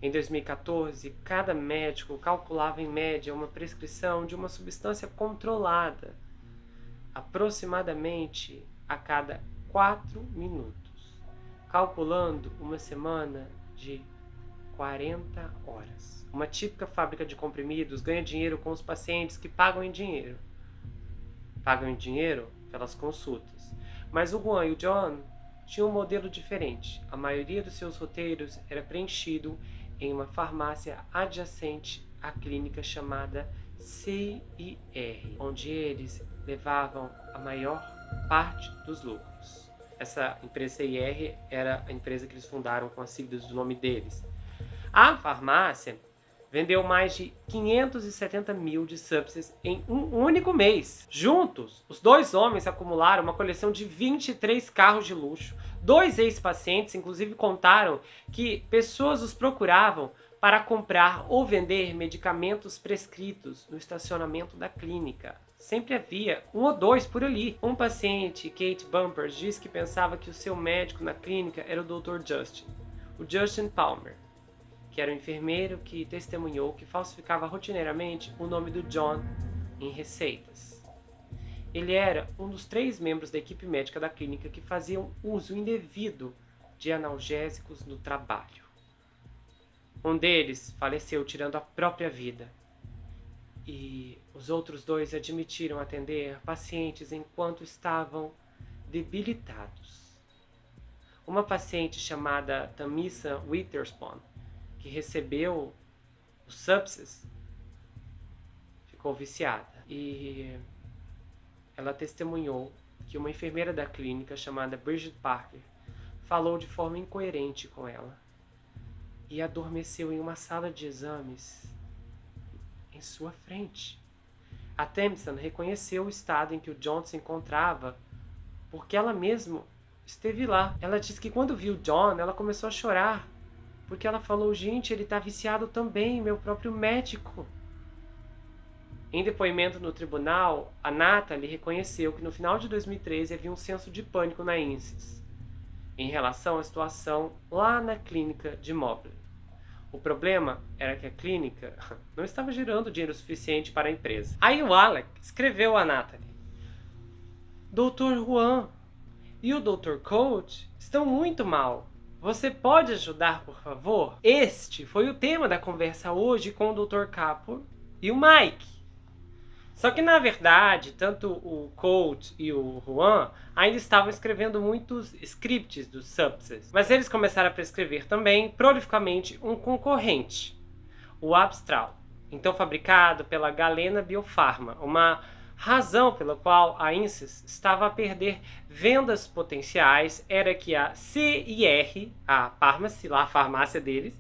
Em 2014, cada médico calculava em média uma prescrição de uma substância controlada, aproximadamente a cada 4 minutos, calculando uma semana de 40 horas. Uma típica fábrica de comprimidos ganha dinheiro com os pacientes que pagam em dinheiro. Pagam em dinheiro pelas consultas. Mas o Juan e o John tinham um modelo diferente. A maioria dos seus roteiros era preenchido em uma farmácia adjacente à clínica chamada CIR, onde eles levavam a maior parte dos lucros. Essa empresa CIR era a empresa que eles fundaram com as siglas do nome deles. A farmácia vendeu mais de 570 mil de Subsys em um único mês. Juntos, os dois homens acumularam uma coleção de 23 carros de luxo. 2 ex-pacientes, inclusive, contaram que pessoas os procuravam para comprar ou vender medicamentos prescritos no estacionamento da clínica. Sempre havia 1 ou 2 por ali. Um paciente, Kate Bumpers, disse que pensava que o seu médico na clínica era o Dr. Justin, o Justin Palmer, que era um enfermeiro que testemunhou que falsificava rotineiramente o nome do John em receitas. Ele era um dos 3 membros da equipe médica da clínica que faziam uso indevido de analgésicos no trabalho. Um deles faleceu tirando a própria vida, e os outros 2 admitiram atender pacientes enquanto estavam debilitados. Uma paciente chamada Tamisa Witherspoon, que recebeu o Subsys, ficou viciada. E ela testemunhou que uma enfermeira da clínica chamada Bridget Parker falou de forma incoerente com ela e adormeceu em uma sala de exames em sua frente. A Thompson reconheceu o estado em que o John se encontrava porque ela mesma esteve lá. Ela disse que quando viu o John, ela começou a chorar, porque ela falou: "Gente, ele tá viciado também, meu próprio médico." Em depoimento no tribunal, a Natalie reconheceu que no final de 2013 havia um senso de pânico na INSYS. em relação à situação lá na clínica de Mobley. O problema era que a clínica não estava gerando dinheiro suficiente para a empresa. Aí o Alec escreveu a Natalie: Dr. Juan e o Dr. Coach estão muito mal. Você pode ajudar, por favor? Este foi o tema da conversa hoje com o Dr. Capor e o Mike. Só que, na verdade, tanto o Coach e o Juan ainda estavam escrevendo muitos scripts dos Subsys. Mas eles começaram a prescrever também, prolificamente, um concorrente, o Abstral, então fabricado pela Galena Biopharma, uma razão pela qual a Insys estava a perder vendas potenciais era que a CIR, a Pharmacy, lá a farmácia deles,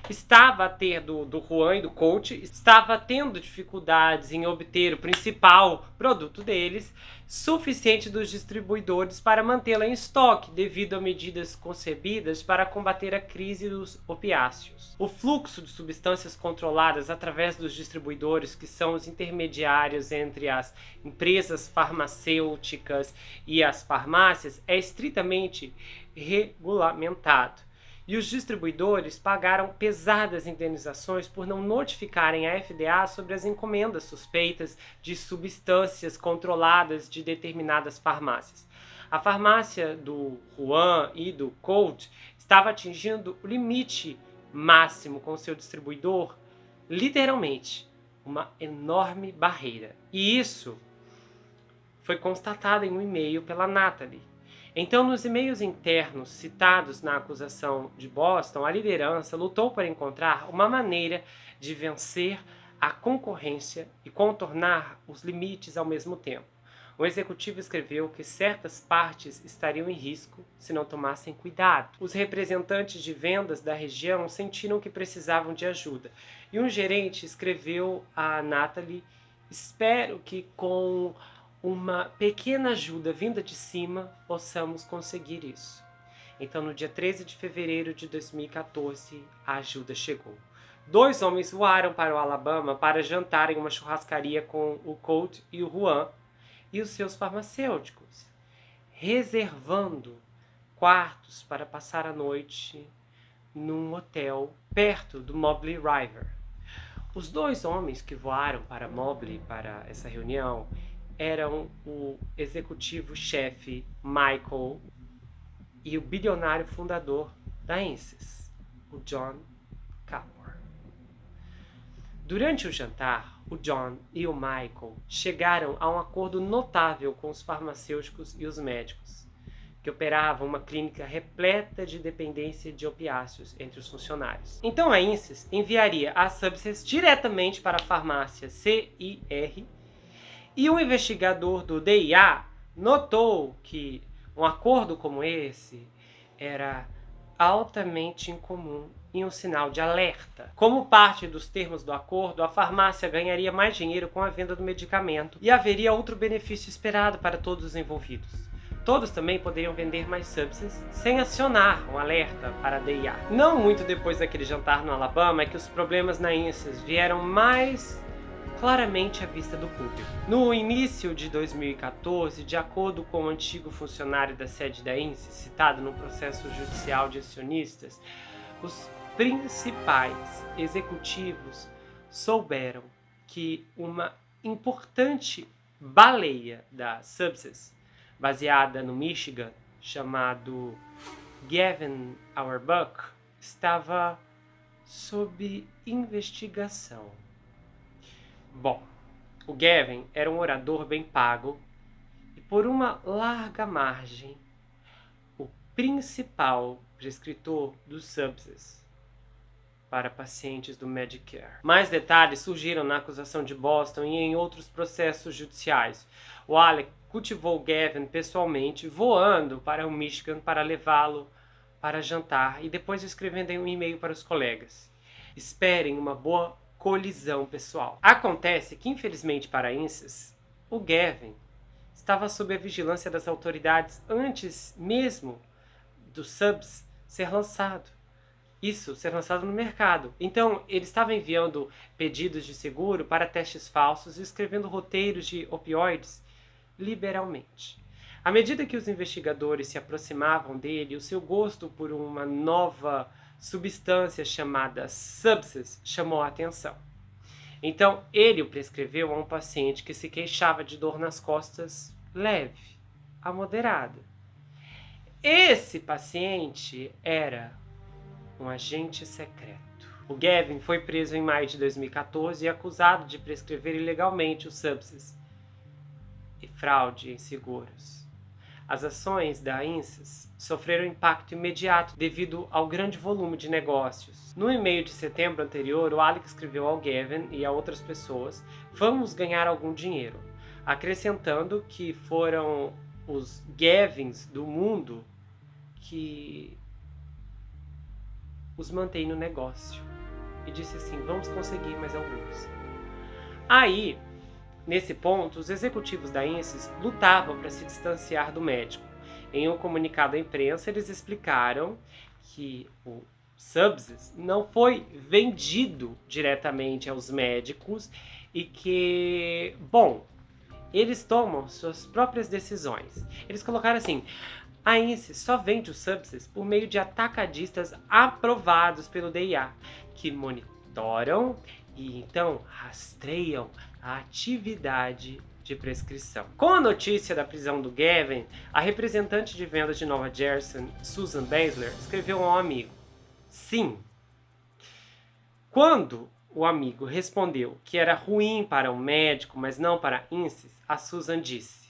estava tendo, do Juan e do Coach, estava tendo dificuldades em obter o principal produto deles, suficiente dos distribuidores para mantê-la em estoque, devido a medidas concebidas para combater a crise dos opiáceos. O fluxo de substâncias controladas através dos distribuidores, que são os intermediários entre as empresas farmacêuticas e as farmácias, é estritamente regulamentado. E os distribuidores pagaram pesadas indenizações por não notificarem a FDA sobre as encomendas suspeitas de substâncias controladas de determinadas farmácias. A farmácia do Juan e do Coach estava atingindo o limite máximo com seu distribuidor, literalmente, uma enorme barreira. E isso foi constatado em um e-mail pela Natalie. Então, nos e-mails internos citados na acusação de Boston, a liderança lutou para encontrar uma maneira de vencer a concorrência e contornar os limites ao mesmo tempo. O executivo escreveu que certas partes estariam em risco se não tomassem cuidado. Os representantes de vendas da região sentiram que precisavam de ajuda. E um gerente escreveu a Natalie: espero que com uma pequena ajuda vinda de cima, possamos conseguir isso. Então, no dia 13 de fevereiro de 2014, a ajuda chegou. 2 homens voaram para o Alabama para jantar em uma churrascaria com o Colt e o Juan e os seus farmacêuticos, reservando quartos para passar a noite num hotel perto do Mobley River. Os 2 homens que voaram para Mobley para essa reunião eram o executivo-chefe Michael e o bilionário fundador da Insys, o John Capor. Durante o jantar, o John e o Michael chegaram a um acordo notável com os farmacêuticos e os médicos, que operavam uma clínica repleta de dependência de opiáceos entre os funcionários. Então a Insys enviaria as Subsys diretamente para a farmácia CIR. E um investigador do DIA notou que um acordo como esse era altamente incomum e um sinal de alerta. Como parte dos termos do acordo, a farmácia ganharia mais dinheiro com a venda do medicamento e haveria outro benefício esperado para todos os envolvidos. Todos também poderiam vender mais Subsys sem acionar um alerta para a DIA. Não muito depois daquele jantar no Alabama é que os problemas na Insys vieram mais claramente à vista do público. No início de 2014, de acordo com o antigo funcionário da sede da Insys, citado no processo judicial de acionistas, os principais executivos souberam que uma importante baleia da Subsys, baseada no Michigan, chamado Gavin Auerbach, estava sob investigação. Bom, o Gavin era um orador bem pago e, por uma larga margem, o principal prescritor dos Subsys para pacientes do Medicare. Mais detalhes surgiram na acusação de Boston e em outros processos judiciais. O Alec cultivou Gavin pessoalmente, voando para o Michigan para levá-lo para jantar e depois escrevendo em um e-mail para os colegas: esperem uma boa colisão pessoal. Acontece que, infelizmente para a Insys, o Gavin estava sob a vigilância das autoridades antes mesmo do Subs ser lançado. Isso, ser lançado no mercado. Então, ele estava enviando pedidos de seguro para testes falsos e escrevendo roteiros de opioides liberalmente. À medida que os investigadores se aproximavam dele, o seu gosto por uma nova substância chamada Subsys chamou a atenção. Então, ele o prescreveu a um paciente que se queixava de dor nas costas leve a moderada. Esse paciente era um agente secreto. O Gavin foi preso em maio de 2014 e acusado de prescrever ilegalmente o Subsys e fraude em seguros. As ações da INSYS sofreram impacto imediato devido ao grande volume de negócios. No e-mail de setembro anterior, o Alec escreveu ao Gavin e a outras pessoas: "Vamos ganhar algum dinheiro", acrescentando que foram os Gavins do mundo que os mantém no negócio. E disse assim: "Vamos conseguir mais alguns". Aí, nesse ponto, os executivos da INSYS lutavam para se distanciar do médico. Em um comunicado à imprensa, eles explicaram que o Subsys não foi vendido diretamente aos médicos e que, bom, eles tomam suas próprias decisões. Eles colocaram assim: a INSYS só vende o Subsys por meio de atacadistas aprovados pelo DIA, que monitoram e então rastreiam a atividade de prescrição. Com a notícia da prisão do Gavin, a representante de vendas de Nova Jersey, Susan Basler, escreveu a um amigo: "Sim". Quando o amigo respondeu que era ruim para o médico, mas não para a INSYS, a Susan disse: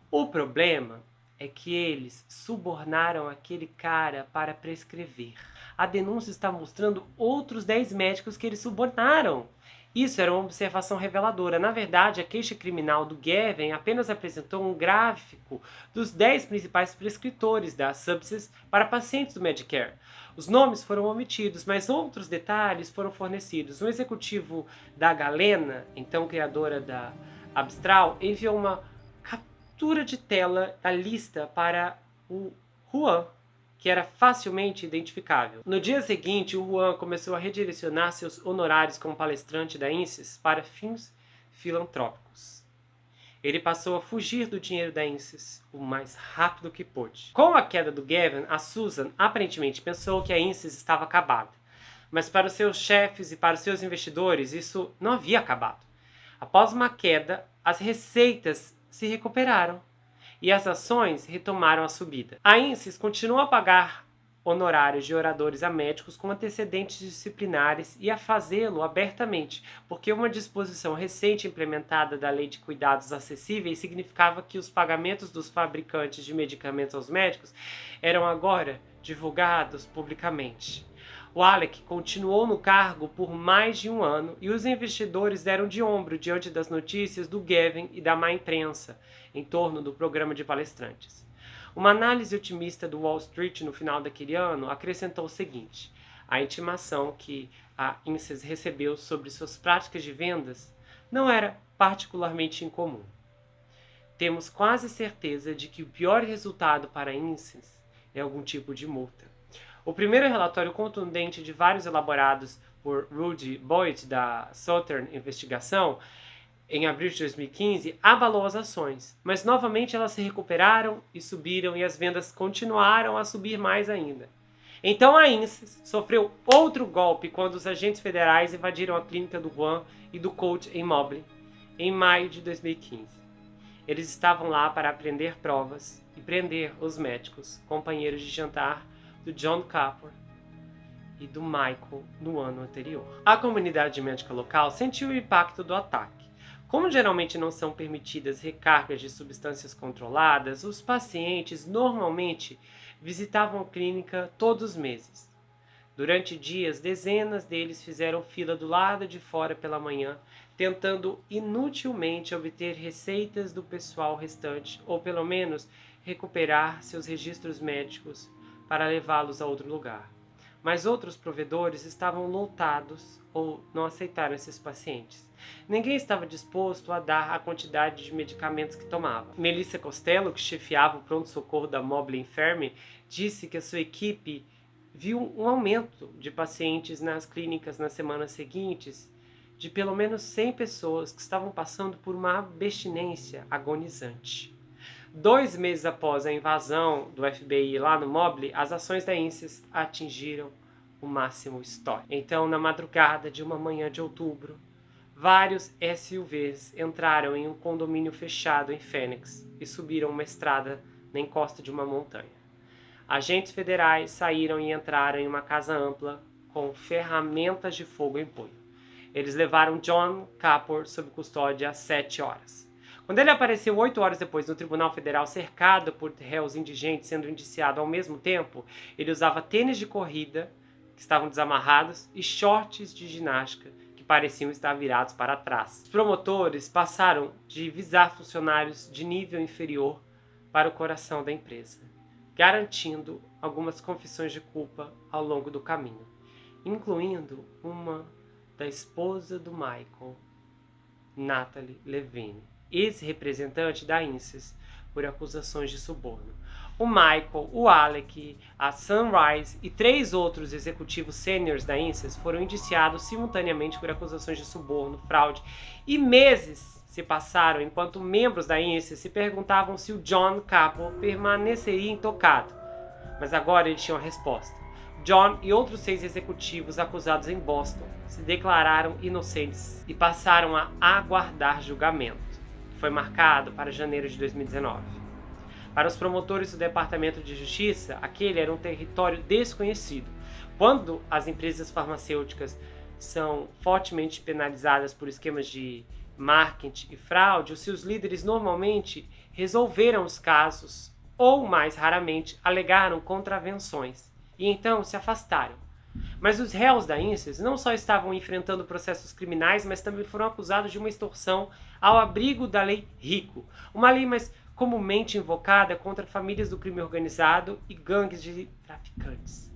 "O problema é que eles subornaram aquele cara para prescrever. A denúncia está mostrando outros 10 médicos que eles subornaram". Isso era uma observação reveladora. Na verdade, a queixa criminal do Gavin apenas apresentou um gráfico dos 10 principais prescritores da Subsys para pacientes do Medicare. Os nomes foram omitidos, mas outros detalhes foram fornecidos. Um executivo da Galena, então criadora da Abstral, enviou uma captura de tela da lista para o Juan, que era facilmente identificável. No dia seguinte, o Juan começou a redirecionar seus honorários como palestrante da INSYS para fins filantrópicos. Ele passou a fugir do dinheiro da INSYS o mais rápido que pôde. Com a queda do Gavin, a Susan aparentemente pensou que a INSYS estava acabada. Mas para os seus chefes e para os seus investidores, isso não havia acabado. Após uma queda, as receitas se recuperaram e as ações retomaram a subida. A INSYS continuou a pagar honorários de oradores a médicos com antecedentes disciplinares e a fazê-lo abertamente, porque uma disposição recente implementada da Lei de Cuidados Acessíveis significava que os pagamentos dos fabricantes de medicamentos aos médicos eram agora divulgados publicamente. O Alec continuou no cargo por mais de um ano e os investidores deram de ombro diante das notícias do Gavin e da má imprensa em torno do programa de palestrantes. Uma análise otimista do Wall Street no final daquele ano acrescentou o seguinte: a intimação que a INSYS recebeu sobre suas práticas de vendas não era particularmente incomum. Temos quase certeza de que o pior resultado para a INSYS é algum tipo de multa. O primeiro relatório contundente de vários elaborados por Rudy Boyd, da Southern Investigação, em abril de 2015, abalou as ações, mas novamente elas se recuperaram e subiram e as vendas continuaram a subir mais ainda. Então a INSYS sofreu outro golpe quando os agentes federais invadiram a clínica do Juan e do coach em Mobley, em maio de 2015. Eles estavam lá para aprender provas e prender os médicos, companheiros de jantar do John Capper e do Michael no ano anterior. A comunidade médica local sentiu o impacto do ataque. Como geralmente não são permitidas recargas de substâncias controladas, os pacientes normalmente visitavam a clínica todos os meses. Durante dias, dezenas deles fizeram fila do lado de fora pela manhã, tentando inutilmente obter receitas do pessoal restante ou pelo menos recuperar seus registros médicos para levá-los a outro lugar. Mas outros provedores estavam lotados ou não aceitaram esses pacientes. Ninguém estava disposto a dar a quantidade de medicamentos que tomava. Melissa Costello, que chefiava o pronto-socorro da Mobley Infirmary, disse que a sua equipe viu um aumento de pacientes nas clínicas nas semanas seguintes, de pelo menos 100 pessoas que estavam passando por uma abstinência agonizante. 2 meses após a invasão do FBI lá no Mobley, as ações da INSYS atingiram o máximo histórico. Então, na madrugada de uma manhã de outubro, vários SUVs entraram em um condomínio fechado em Phoenix e subiram uma estrada na encosta de uma montanha. Agentes federais saíram e entraram em uma casa ampla com ferramentas de fogo em punho. Eles levaram John Kapoor sob custódia às 7 horas. Quando ele apareceu 8 horas depois no Tribunal Federal, cercado por réus indigentes sendo indiciado ao mesmo tempo, ele usava tênis de corrida, que estavam desamarrados, e shorts de ginástica, que pareciam estar virados para trás. Os promotores passaram de visar funcionários de nível inferior para o coração da empresa, garantindo algumas confissões de culpa ao longo do caminho, incluindo uma da esposa do Michael, Natalie Levine, ex-representante da INSYS, por acusações de suborno. O Michael, o Alec, a Sunrise e 3 outros executivos sêniores da INSYS foram indiciados simultaneamente por acusações de suborno, fraude, e meses se passaram enquanto membros da INSYS se perguntavam se o John Kapoor permaneceria intocado. Mas agora eles tinham a resposta. John e outros 6 executivos acusados em Boston se declararam inocentes e passaram a aguardar julgamento, que foi marcado para janeiro de 2019. Para os promotores do Departamento de Justiça, aquele era um território desconhecido. Quando as empresas farmacêuticas são fortemente penalizadas por esquemas de marketing e fraude, os seus líderes normalmente resolveram os casos ou, mais raramente, alegaram contravenções e então se afastaram. Mas os réus da INSYS não só estavam enfrentando processos criminais, mas também foram acusados de uma extorsão ao abrigo da Lei RICO, uma lei mais comumente invocada contra famílias do crime organizado e gangues de traficantes.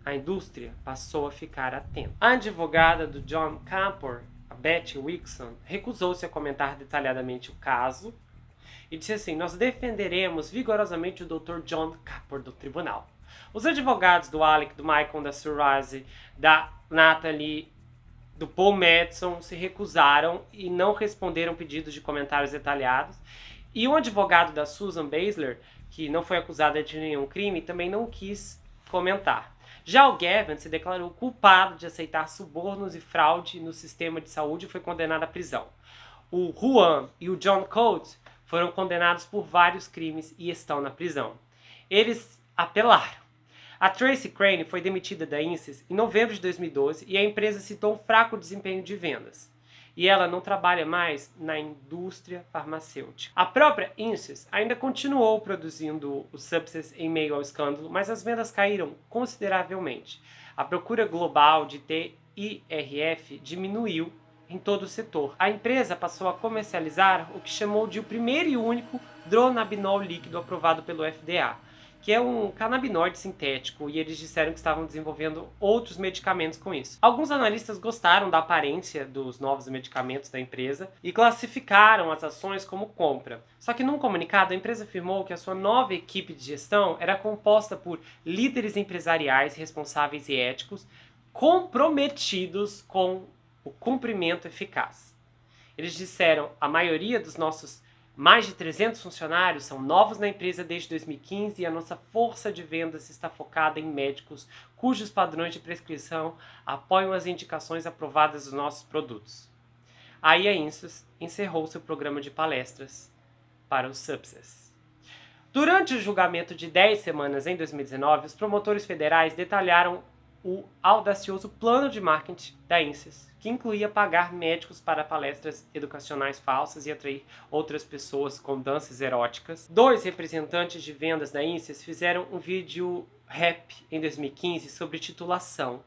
A indústria passou a ficar atenta. A advogada do John Kapoor, a Betty Wixon, recusou-se a comentar detalhadamente o caso e disse assim: nós defenderemos vigorosamente o Dr. John Kapoor do tribunal. Os advogados do Alec, do Michael, da Sunrise, da Natalie, do Paul Madison se recusaram e não responderam pedidos de comentários detalhados. E um advogado da Susan Basler, que não foi acusada de nenhum crime, também não quis comentar. Já o Gavin se declarou culpado de aceitar subornos e fraude no sistema de saúde e foi condenado à prisão. O Juan e o John Coates foram condenados por vários crimes e estão na prisão. Eles apelaram. A Tracy Crane foi demitida da INSYS em novembro de 2012 e a empresa citou um fraco desempenho de vendas. E ela não trabalha mais na indústria farmacêutica. A própria INSYS ainda continuou produzindo os Subsys em meio ao escândalo, mas as vendas caíram consideravelmente. A procura global de TIRF diminuiu em todo o setor. A empresa passou a comercializar o que chamou de o primeiro e único dronabinol líquido aprovado pelo FDA, que é um canabinoide sintético, e eles disseram que estavam desenvolvendo outros medicamentos com isso. Alguns analistas gostaram da aparência dos novos medicamentos da empresa e classificaram as ações como compra. Só que num comunicado, a empresa afirmou que a sua nova equipe de gestão era composta por líderes empresariais responsáveis e éticos comprometidos com o cumprimento eficaz. Eles disseram: a maioria dos nossos mais de 300 funcionários são novos na empresa desde 2015 e a nossa força de vendas está focada em médicos cujos padrões de prescrição apoiam as indicações aprovadas dos nossos produtos. Aí a INSYS encerrou seu programa de palestras para os Subsys. Durante o julgamento de 10 semanas em 2019, os promotores federais detalharam o audacioso plano de marketing da INSYS, que incluía pagar médicos para palestras educacionais falsas e atrair outras pessoas com danças eróticas. 2 representantes de vendas da INSYS fizeram um vídeo rap em 2015 sobre titulação,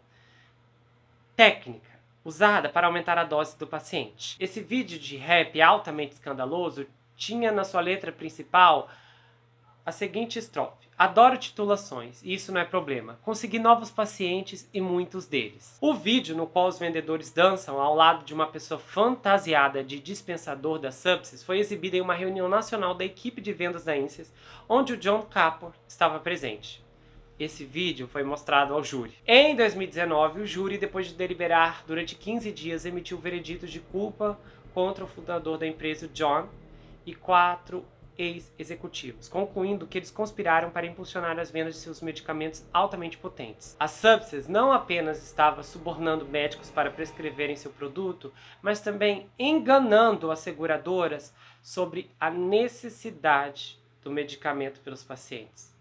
técnica usada para aumentar a dose do paciente. Esse vídeo de rap altamente escandaloso tinha na sua letra principal a seguinte estrofe: adoro titulações, e isso não é problema. Consegui novos pacientes e muitos deles. O vídeo no qual os vendedores dançam ao lado de uma pessoa fantasiada de dispensador da Subsys foi exibido em uma reunião nacional da equipe de vendas da INSYS, onde o John Kapoor estava presente. Esse vídeo foi mostrado ao júri. Em 2019, o júri, depois de deliberar durante 15 dias, emitiu vereditos de culpa contra o fundador da empresa, John, e 4 ex-executivos, concluindo que eles conspiraram para impulsionar as vendas de seus medicamentos altamente potentes. A Subsys não apenas estava subornando médicos para prescreverem seu produto, mas também enganando as seguradoras sobre a necessidade do medicamento pelos pacientes.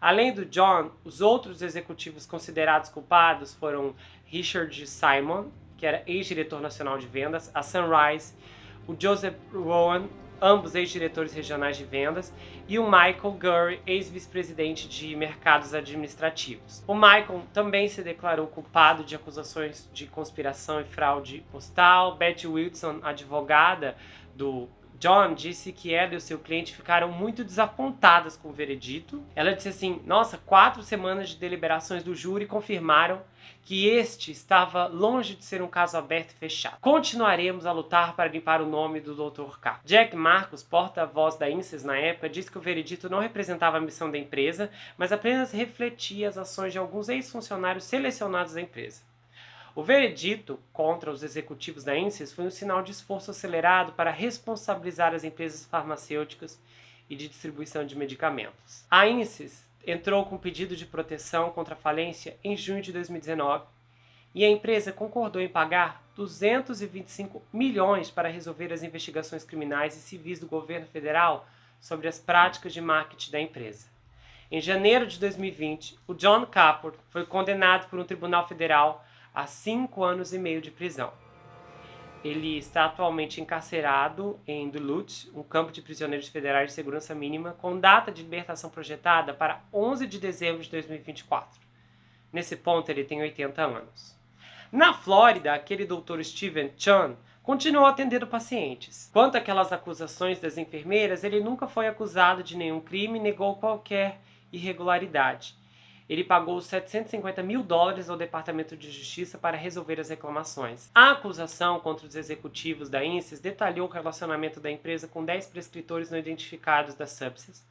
Além do John, os outros executivos considerados culpados foram Richard Simon, que era ex-diretor nacional de vendas, a Sunrise, o Joseph Rowan, ambos ex-diretores regionais de vendas, e o Michael Gurry, ex-vice-presidente de mercados administrativos. O Michael também se declarou culpado de acusações de conspiração e fraude postal. Betty Wilson, advogada do John, disse que ela e o seu cliente ficaram muito desapontadas com o veredito. Ela disse assim: nossa, 4 semanas de deliberações do júri confirmaram que este estava longe de ser um caso aberto e fechado. Continuaremos a lutar para limpar o nome do Dr. K. Jack Marcus, porta-voz da INSYS na época, disse que o veredito não representava a missão da empresa, mas apenas refletia as ações de alguns ex-funcionários selecionados da empresa. O veredito contra os executivos da INSYS foi um sinal de esforço acelerado para responsabilizar as empresas farmacêuticas e de distribuição de medicamentos. A INSYS entrou com pedido de proteção contra a falência em junho de 2019 e a empresa concordou em pagar 225 milhões para resolver as investigações criminais e civis do governo federal sobre as práticas de marketing da empresa. Em janeiro de 2020, o John Kapoor foi condenado por um tribunal federal a 5 anos e meio de prisão. Ele está atualmente encarcerado em Duluth, um campo de prisioneiros federais de segurança mínima, com data de libertação projetada para 11 de dezembro de 2024. Nesse ponto, ele tem 80 anos. Na Flórida, aquele Dr. Steven Chan continuou atendendo pacientes. Quanto àquelas acusações das enfermeiras, ele nunca foi acusado de nenhum crime e negou qualquer irregularidade. Ele pagou $750 mil ao Departamento de Justiça para resolver as reclamações. A acusação contra os executivos da INSYS detalhou o relacionamento da empresa com 10 prescritores não identificados da Subsys,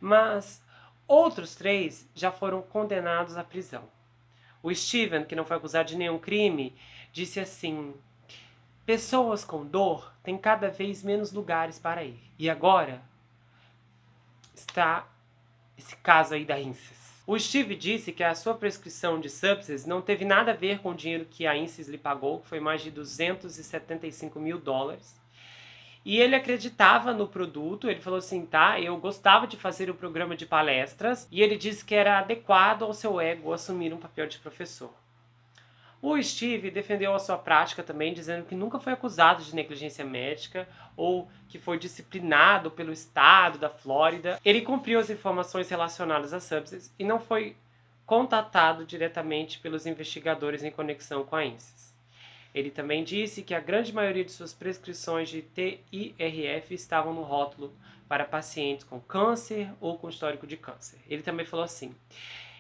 mas outros 3 já foram condenados à prisão. O Steven, que não foi acusado de nenhum crime, disse assim: pessoas com dor têm cada vez menos lugares para ir. E agora está esse caso aí da INSYS. O Steve disse que a sua prescrição de Subsys não teve nada a ver com o dinheiro que a INSYS lhe pagou, que foi mais de $275 mil. E ele acreditava no produto, ele falou assim, tá, eu gostava de fazer o programa de palestras, e ele disse que era adequado ao seu ego assumir um papel de professor. O Steve defendeu a sua prática também, dizendo que nunca foi acusado de negligência médica ou que foi disciplinado pelo estado da Flórida. Ele cumpriu as informações relacionadas a Subsys e não foi contatado diretamente pelos investigadores em conexão com a INSYS. Ele também disse que a grande maioria de suas prescrições de TIRF estavam no rótulo para pacientes com câncer ou com histórico de câncer. Ele também falou assim: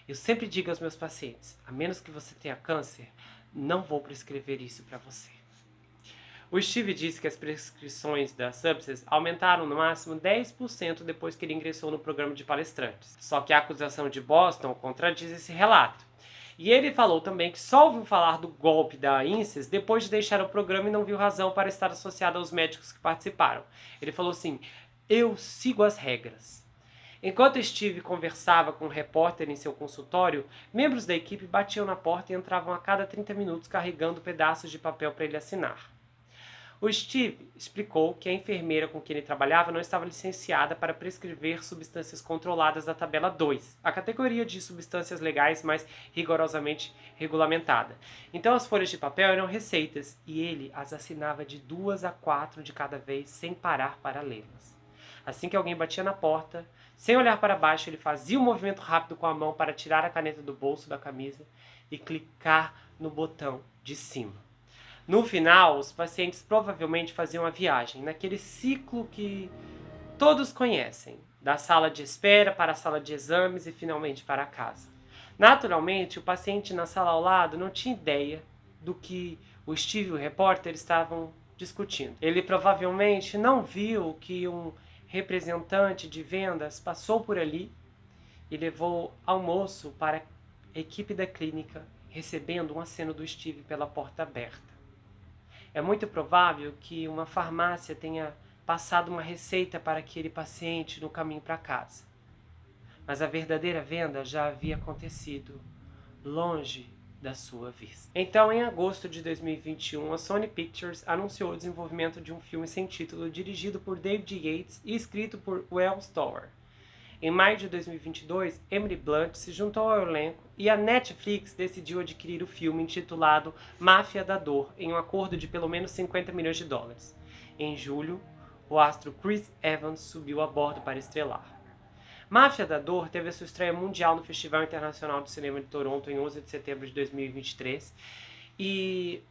eu sempre digo aos meus pacientes, a menos que você tenha câncer, não vou prescrever isso para você. O Steve disse que as prescrições da Subsys aumentaram no máximo 10% depois que ele ingressou no programa de palestrantes. Só que a acusação de Boston contradiz esse relato. E ele falou também que só ouviu falar do golpe da INSYS depois de deixar o programa e não viu razão para estar associado aos médicos que participaram. Ele falou assim: eu sigo as regras. Enquanto Steve conversava com um repórter em seu consultório, membros da equipe batiam na porta e entravam a cada 30 minutos carregando pedaços de papel para ele assinar. O Steve explicou que a enfermeira com quem ele trabalhava não estava licenciada para prescrever substâncias controladas da tabela 2, a categoria de substâncias legais mais rigorosamente regulamentada. Então as folhas de papel eram receitas e ele as assinava de 2 a 4 de cada vez sem parar para lê-las. Assim que alguém batia na porta, sem olhar para baixo, ele fazia um movimento rápido com a mão para tirar a caneta do bolso da camisa e clicar no botão de cima. No final, os pacientes provavelmente faziam a viagem, naquele ciclo que todos conhecem, da sala de espera para a sala de exames e finalmente para casa. Naturalmente, o paciente na sala ao lado não tinha ideia do que o Steve e o repórter estavam discutindo. Ele provavelmente não viu que um representante de vendas passou por ali e levou almoço para a equipe da clínica, recebendo um aceno do Steve pela porta aberta. É muito provável que uma farmácia tenha passado uma receita para aquele paciente no caminho para casa. Mas a verdadeira venda já havia acontecido, longe da sua vista. Então, em agosto de 2021, a Sony Pictures anunciou o desenvolvimento de um filme sem título dirigido por David Yates e escrito por Will Stower. Em maio de 2022, Emily Blunt se juntou ao elenco e a Netflix decidiu adquirir o filme intitulado Máfia da Dor, em um acordo de pelo menos 50 milhões de dólares. Em julho, o astro Chris Evans subiu a bordo para estrelar. Máfia da Dor teve a sua estreia mundial no Festival Internacional de Cinema de Toronto em 11 de setembro de 2023 e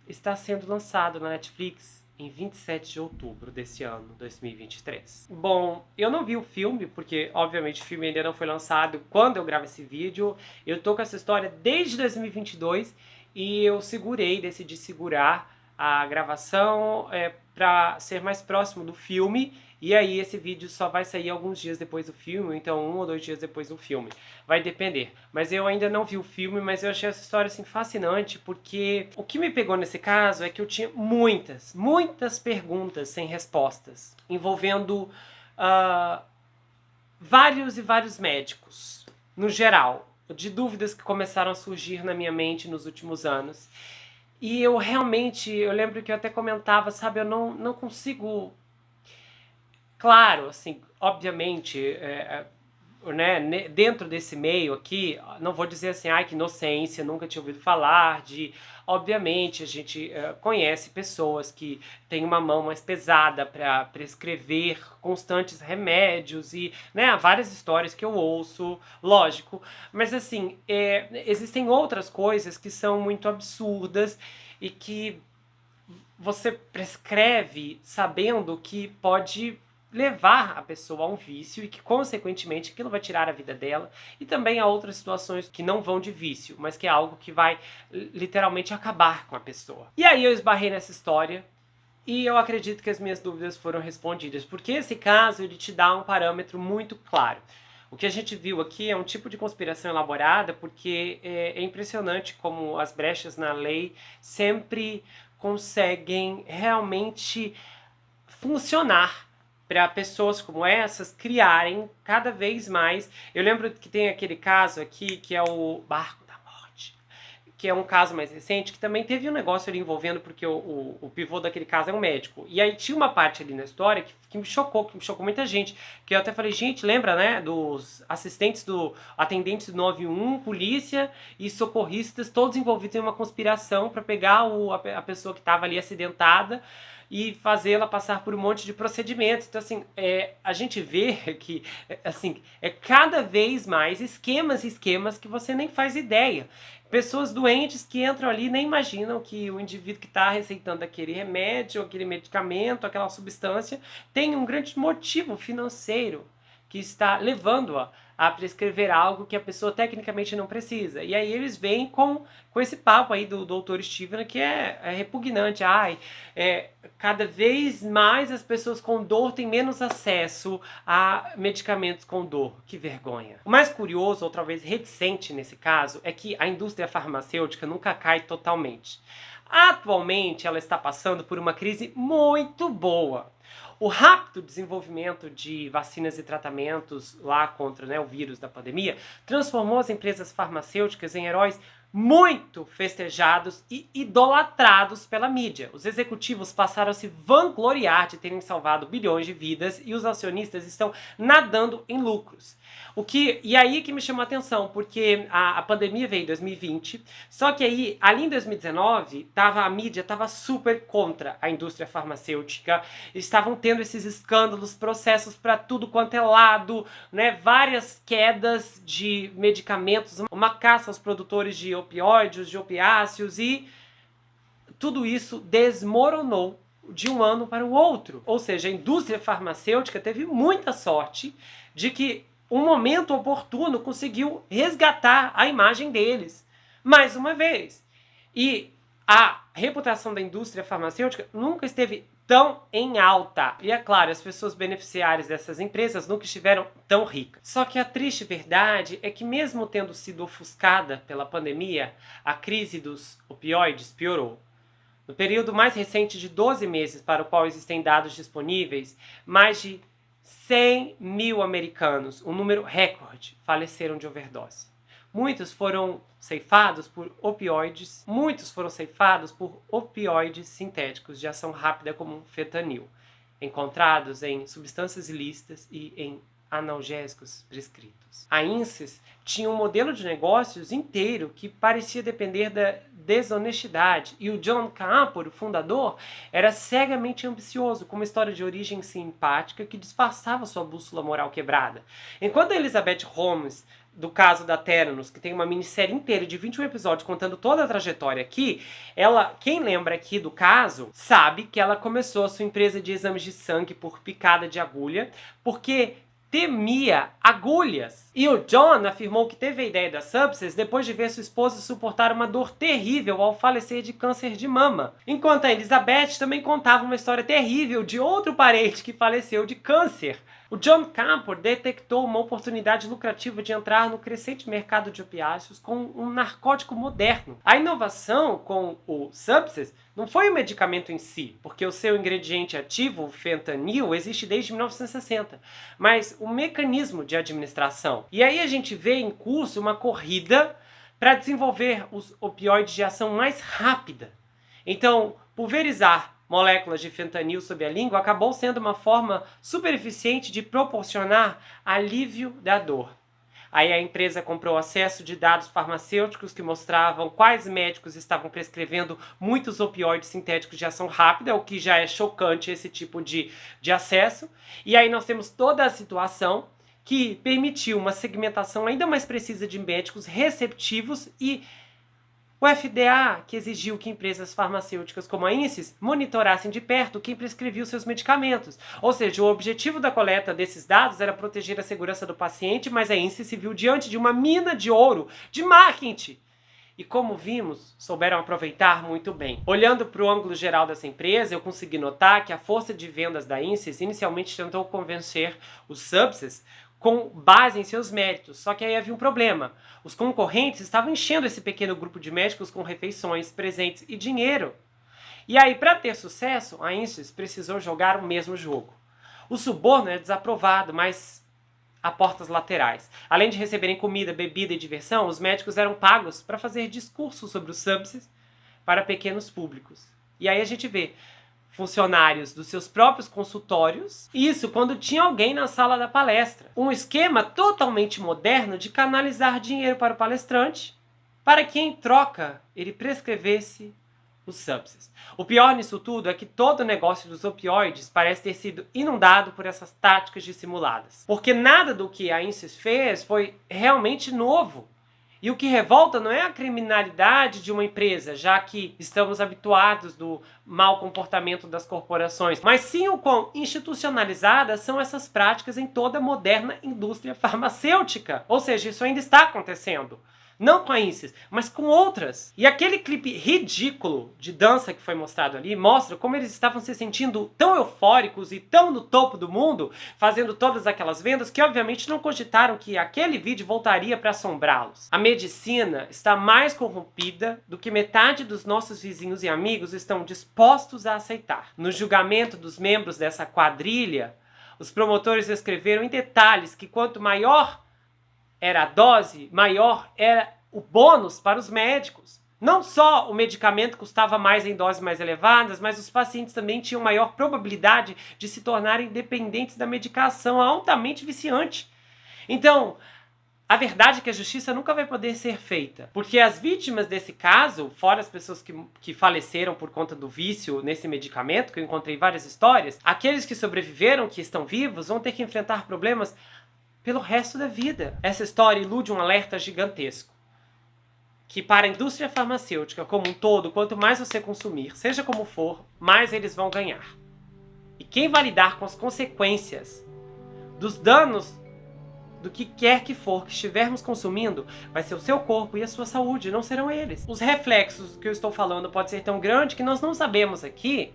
está sendo lançado na Netflix em 27 de outubro desse ano, 2023. Bom, eu não vi o filme, porque obviamente o filme ainda não foi lançado quando eu gravo esse vídeo. Eu tô com essa história desde 2022 e eu decidi segurar a gravação para ser mais próximo do filme. E aí esse vídeo só vai sair alguns dias depois do filme, então 1 ou 2 dias depois do filme. Vai depender. Mas eu ainda não vi o filme, mas eu achei essa história assim fascinante, porque o que me pegou nesse caso é que eu tinha muitas perguntas sem respostas, envolvendo vários médicos, no geral, de dúvidas que começaram a surgir na minha mente nos últimos anos. E eu lembro que eu até comentava, sabe, eu não consigo... Claro, assim, obviamente, né, dentro desse meio aqui, não vou dizer assim, ai, que inocência, nunca tinha ouvido falar de... Obviamente, a gente conhece pessoas que têm uma mão mais pesada para prescrever constantes remédios e, né, há várias histórias que eu ouço, lógico, mas assim, existem outras coisas que são muito absurdas e que você prescreve sabendo que pode levar a pessoa a um vício e que, consequentemente, aquilo vai tirar a vida dela, e também há outras situações que não vão de vício, mas que é algo que vai literalmente acabar com a pessoa. E aí eu esbarrei nessa história e eu acredito que as minhas dúvidas foram respondidas, porque esse caso ele te dá um parâmetro muito claro. O que a gente viu aqui é um tipo de conspiração elaborada, porque é impressionante como as brechas na lei sempre conseguem realmente funcionar para pessoas como essas criarem cada vez mais. Eu lembro que tem aquele caso aqui, que é o Barco da Morte, que é um caso mais recente, que também teve um negócio ali envolvendo, porque o pivô daquele caso é um médico. E aí tinha uma parte ali na história que me chocou muita gente. Que eu até falei, gente, lembra, né, dos atendentes do 91, polícia e socorristas, todos envolvidos em uma conspiração para pegar a pessoa que estava ali acidentada e fazê-la passar por um monte de procedimentos. Então, assim, a gente vê que, assim, cada vez mais esquemas que você nem faz ideia. Pessoas doentes que entram ali e nem imaginam que o indivíduo que está receitando aquele remédio, aquele medicamento, aquela substância, tem um grande motivo financeiro que está levando-a a prescrever algo que a pessoa tecnicamente não precisa. E aí eles vêm com esse papo aí do Dr. Steven, que é repugnante. Cada vez mais as pessoas com dor têm menos acesso a medicamentos com dor. Que vergonha. O mais curioso, ou talvez reticente nesse caso, é que a indústria farmacêutica nunca cai totalmente. Atualmente ela está passando por uma crise muito boa. O rápido desenvolvimento de vacinas e tratamentos lá contra, né, o vírus da pandemia transformou as empresas farmacêuticas em heróis muito festejados e idolatrados pela mídia. Os executivos passaram a se vangloriar de terem salvado bilhões de vidas e os acionistas estão nadando em lucros. E aí que me chamou a atenção, porque a pandemia veio em 2020, só que aí, ali em 2019, a mídia estava super contra a indústria farmacêutica, estavam tendo esses escândalos, processos para tudo quanto é lado, né, várias quedas de medicamentos, uma caça aos produtores de opioides, de opiáceos, e tudo isso desmoronou de um ano para o outro. Ou seja, a indústria farmacêutica teve muita sorte de que um momento oportuno conseguiu resgatar a imagem deles, mais uma vez. E a reputação da indústria farmacêutica nunca esteve tão em alta. E é claro, as pessoas beneficiárias dessas empresas nunca estiveram tão ricas. Só que a triste verdade é que, mesmo tendo sido ofuscada pela pandemia, a crise dos opioides piorou. No período mais recente de 12 meses, para o qual existem dados disponíveis, mais de 100 mil americanos, um número recorde, faleceram de overdose. Muitos foram ceifados por opioides sintéticos de ação rápida como fentanil, encontrados em substâncias ilícitas e em analgésicos prescritos. A INSYS tinha um modelo de negócios inteiro que parecia depender da desonestidade, e o John Campbell, o fundador, era cegamente ambicioso, com uma história de origem simpática que disfarçava sua bússola moral quebrada. Enquanto a Elizabeth Holmes, do caso da Theranos, que tem uma minissérie inteira de 21 episódios contando toda a trajetória aqui, quem lembra aqui do caso, sabe que ela começou a sua empresa de exames de sangue por picada de agulha, porque temia agulhas. E o John afirmou que teve a ideia da Subsys depois de ver sua esposa suportar uma dor terrível ao falecer de câncer de mama. Enquanto a Elizabeth também contava uma história terrível de outro parente que faleceu de câncer. O John Campbell detectou uma oportunidade lucrativa de entrar no crescente mercado de opiáceos com um narcótico moderno. A inovação com o Subsys não foi o medicamento em si, porque o seu ingrediente ativo, o fentanil, existe desde 1960, mas o mecanismo de administração. E aí a gente vê em curso uma corrida para desenvolver os opioides de ação mais rápida. Então, pulverizar moléculas de fentanil sob a língua acabou sendo uma forma super eficiente de proporcionar alívio da dor. Aí a empresa comprou acesso de dados farmacêuticos que mostravam quais médicos estavam prescrevendo muitos opioides sintéticos de ação rápida, o que já é chocante esse tipo de acesso. E aí nós temos toda a situação que permitiu uma segmentação ainda mais precisa de médicos receptivos e o FDA, que exigiu que empresas farmacêuticas como a INSYS monitorassem de perto quem prescrevia os seus medicamentos. Ou seja, o objetivo da coleta desses dados era proteger a segurança do paciente, mas a INSYS se viu diante de uma mina de ouro de marketing. E como vimos, souberam aproveitar muito bem. Olhando para o ângulo geral dessa empresa, eu consegui notar que a força de vendas da INSYS inicialmente tentou convencer os Subsys com base em seus méritos. Só que aí havia um problema. Os concorrentes estavam enchendo esse pequeno grupo de médicos com refeições, presentes e dinheiro. E aí, para ter sucesso, a INSYS precisou jogar o mesmo jogo. O suborno é desaprovado, mas a portas laterais. Além de receberem comida, bebida e diversão, os médicos eram pagos para fazer discursos sobre os Subsys para pequenos públicos. E aí a gente vê funcionários dos seus próprios consultórios, isso quando tinha alguém na sala da palestra. Um esquema totalmente moderno de canalizar dinheiro para o palestrante, para que em troca ele prescrevesse os Subsys. O pior nisso tudo é que todo o negócio dos opioides parece ter sido inundado por essas táticas dissimuladas. Porque nada do que a INSYS fez foi realmente novo. E o que revolta não é a criminalidade de uma empresa, já que estamos habituados do mau comportamento das corporações, mas sim o quão institucionalizadas são essas práticas em toda a moderna indústria farmacêutica. Ou seja, isso ainda está acontecendo. Não com a INSYS, mas com outras. E aquele clipe ridículo de dança que foi mostrado ali mostra como eles estavam se sentindo tão eufóricos e tão no topo do mundo, fazendo todas aquelas vendas, que obviamente não cogitaram que aquele vídeo voltaria para assombrá-los. A medicina está mais corrompida do que metade dos nossos vizinhos e amigos estão dispostos a aceitar. No julgamento dos membros dessa quadrilha, os promotores escreveram em detalhes que quanto maior era a dose, maior era o bônus para os médicos. Não só o medicamento custava mais em doses mais elevadas, mas os pacientes também tinham maior probabilidade de se tornarem dependentes da medicação altamente viciante. Então, a verdade é que a justiça nunca vai poder ser feita, porque as vítimas desse caso, fora as pessoas que faleceram por conta do vício nesse medicamento, que eu encontrei várias histórias, aqueles que sobreviveram, que estão vivos, vão ter que enfrentar problemas pelo resto da vida. Essa história ilude um alerta gigantesco, que para a indústria farmacêutica como um todo, quanto mais você consumir, seja como for, mais eles vão ganhar. E quem vai lidar com as consequências dos danos do que quer que for que estivermos consumindo vai ser o seu corpo e a sua saúde, não serão eles. Os reflexos que eu estou falando pode ser tão grande que nós não sabemos aqui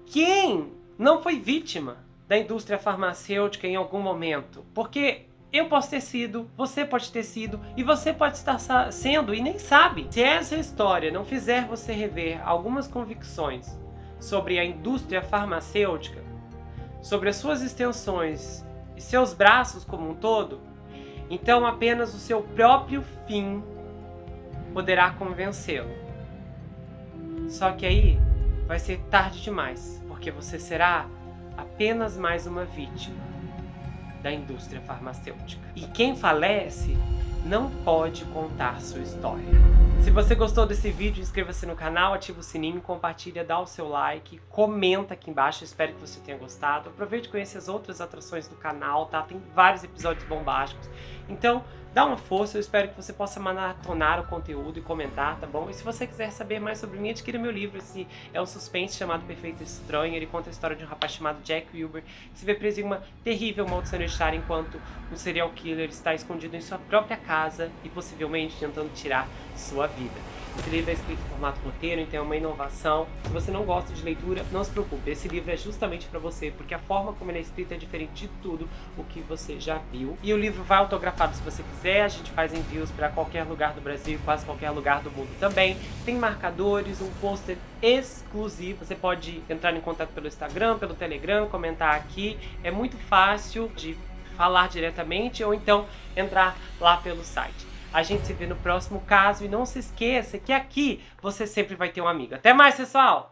quem não foi vítima da indústria farmacêutica em algum momento. Porque Eu posso ter sido, você pode ter sido, e você pode estar sendo e nem sabe. Se essa história não fizer você rever algumas convicções sobre a indústria farmacêutica, sobre as suas extensões e seus braços como um todo, então apenas o seu próprio fim poderá convencê-lo. Só que aí vai ser tarde demais, porque você será apenas mais uma vítima da indústria farmacêutica. E quem falece não pode contar sua história. Se você gostou desse vídeo, inscreva-se no canal, ativa o sininho, compartilha, dá o seu like, comenta aqui embaixo, espero que você tenha gostado. Aproveite e conheça as outras atrações do canal, tá? Tem vários episódios bombásticos. Então, dá uma força, eu espero que você possa maratonar o conteúdo e comentar, tá bom? E se você quiser saber mais sobre mim, adquira meu livro. Esse é um suspense chamado Perfeito Estranho. Ele conta a história de um rapaz chamado Jack Wilbur, que se vê preso em uma terrível maldição hereditária enquanto um serial killer está escondido em sua própria casa e possivelmente tentando tirar sua vida. Esse livro é escrito em formato roteiro, então é uma inovação. Se você não gosta de leitura, não se preocupe. Esse livro é justamente para você, porque a forma como ele é escrito é diferente de tudo o que você já viu. E o livro vai autografado se você quiser. A gente faz envios para qualquer lugar do Brasil e quase qualquer lugar do mundo também. Tem marcadores, um pôster exclusivo. Você pode entrar em contato pelo Instagram, pelo Telegram, comentar aqui. É muito fácil de falar diretamente ou então entrar lá pelo site. A gente se vê no próximo caso e não se esqueça que aqui você sempre vai ter um amigo. Até mais, pessoal!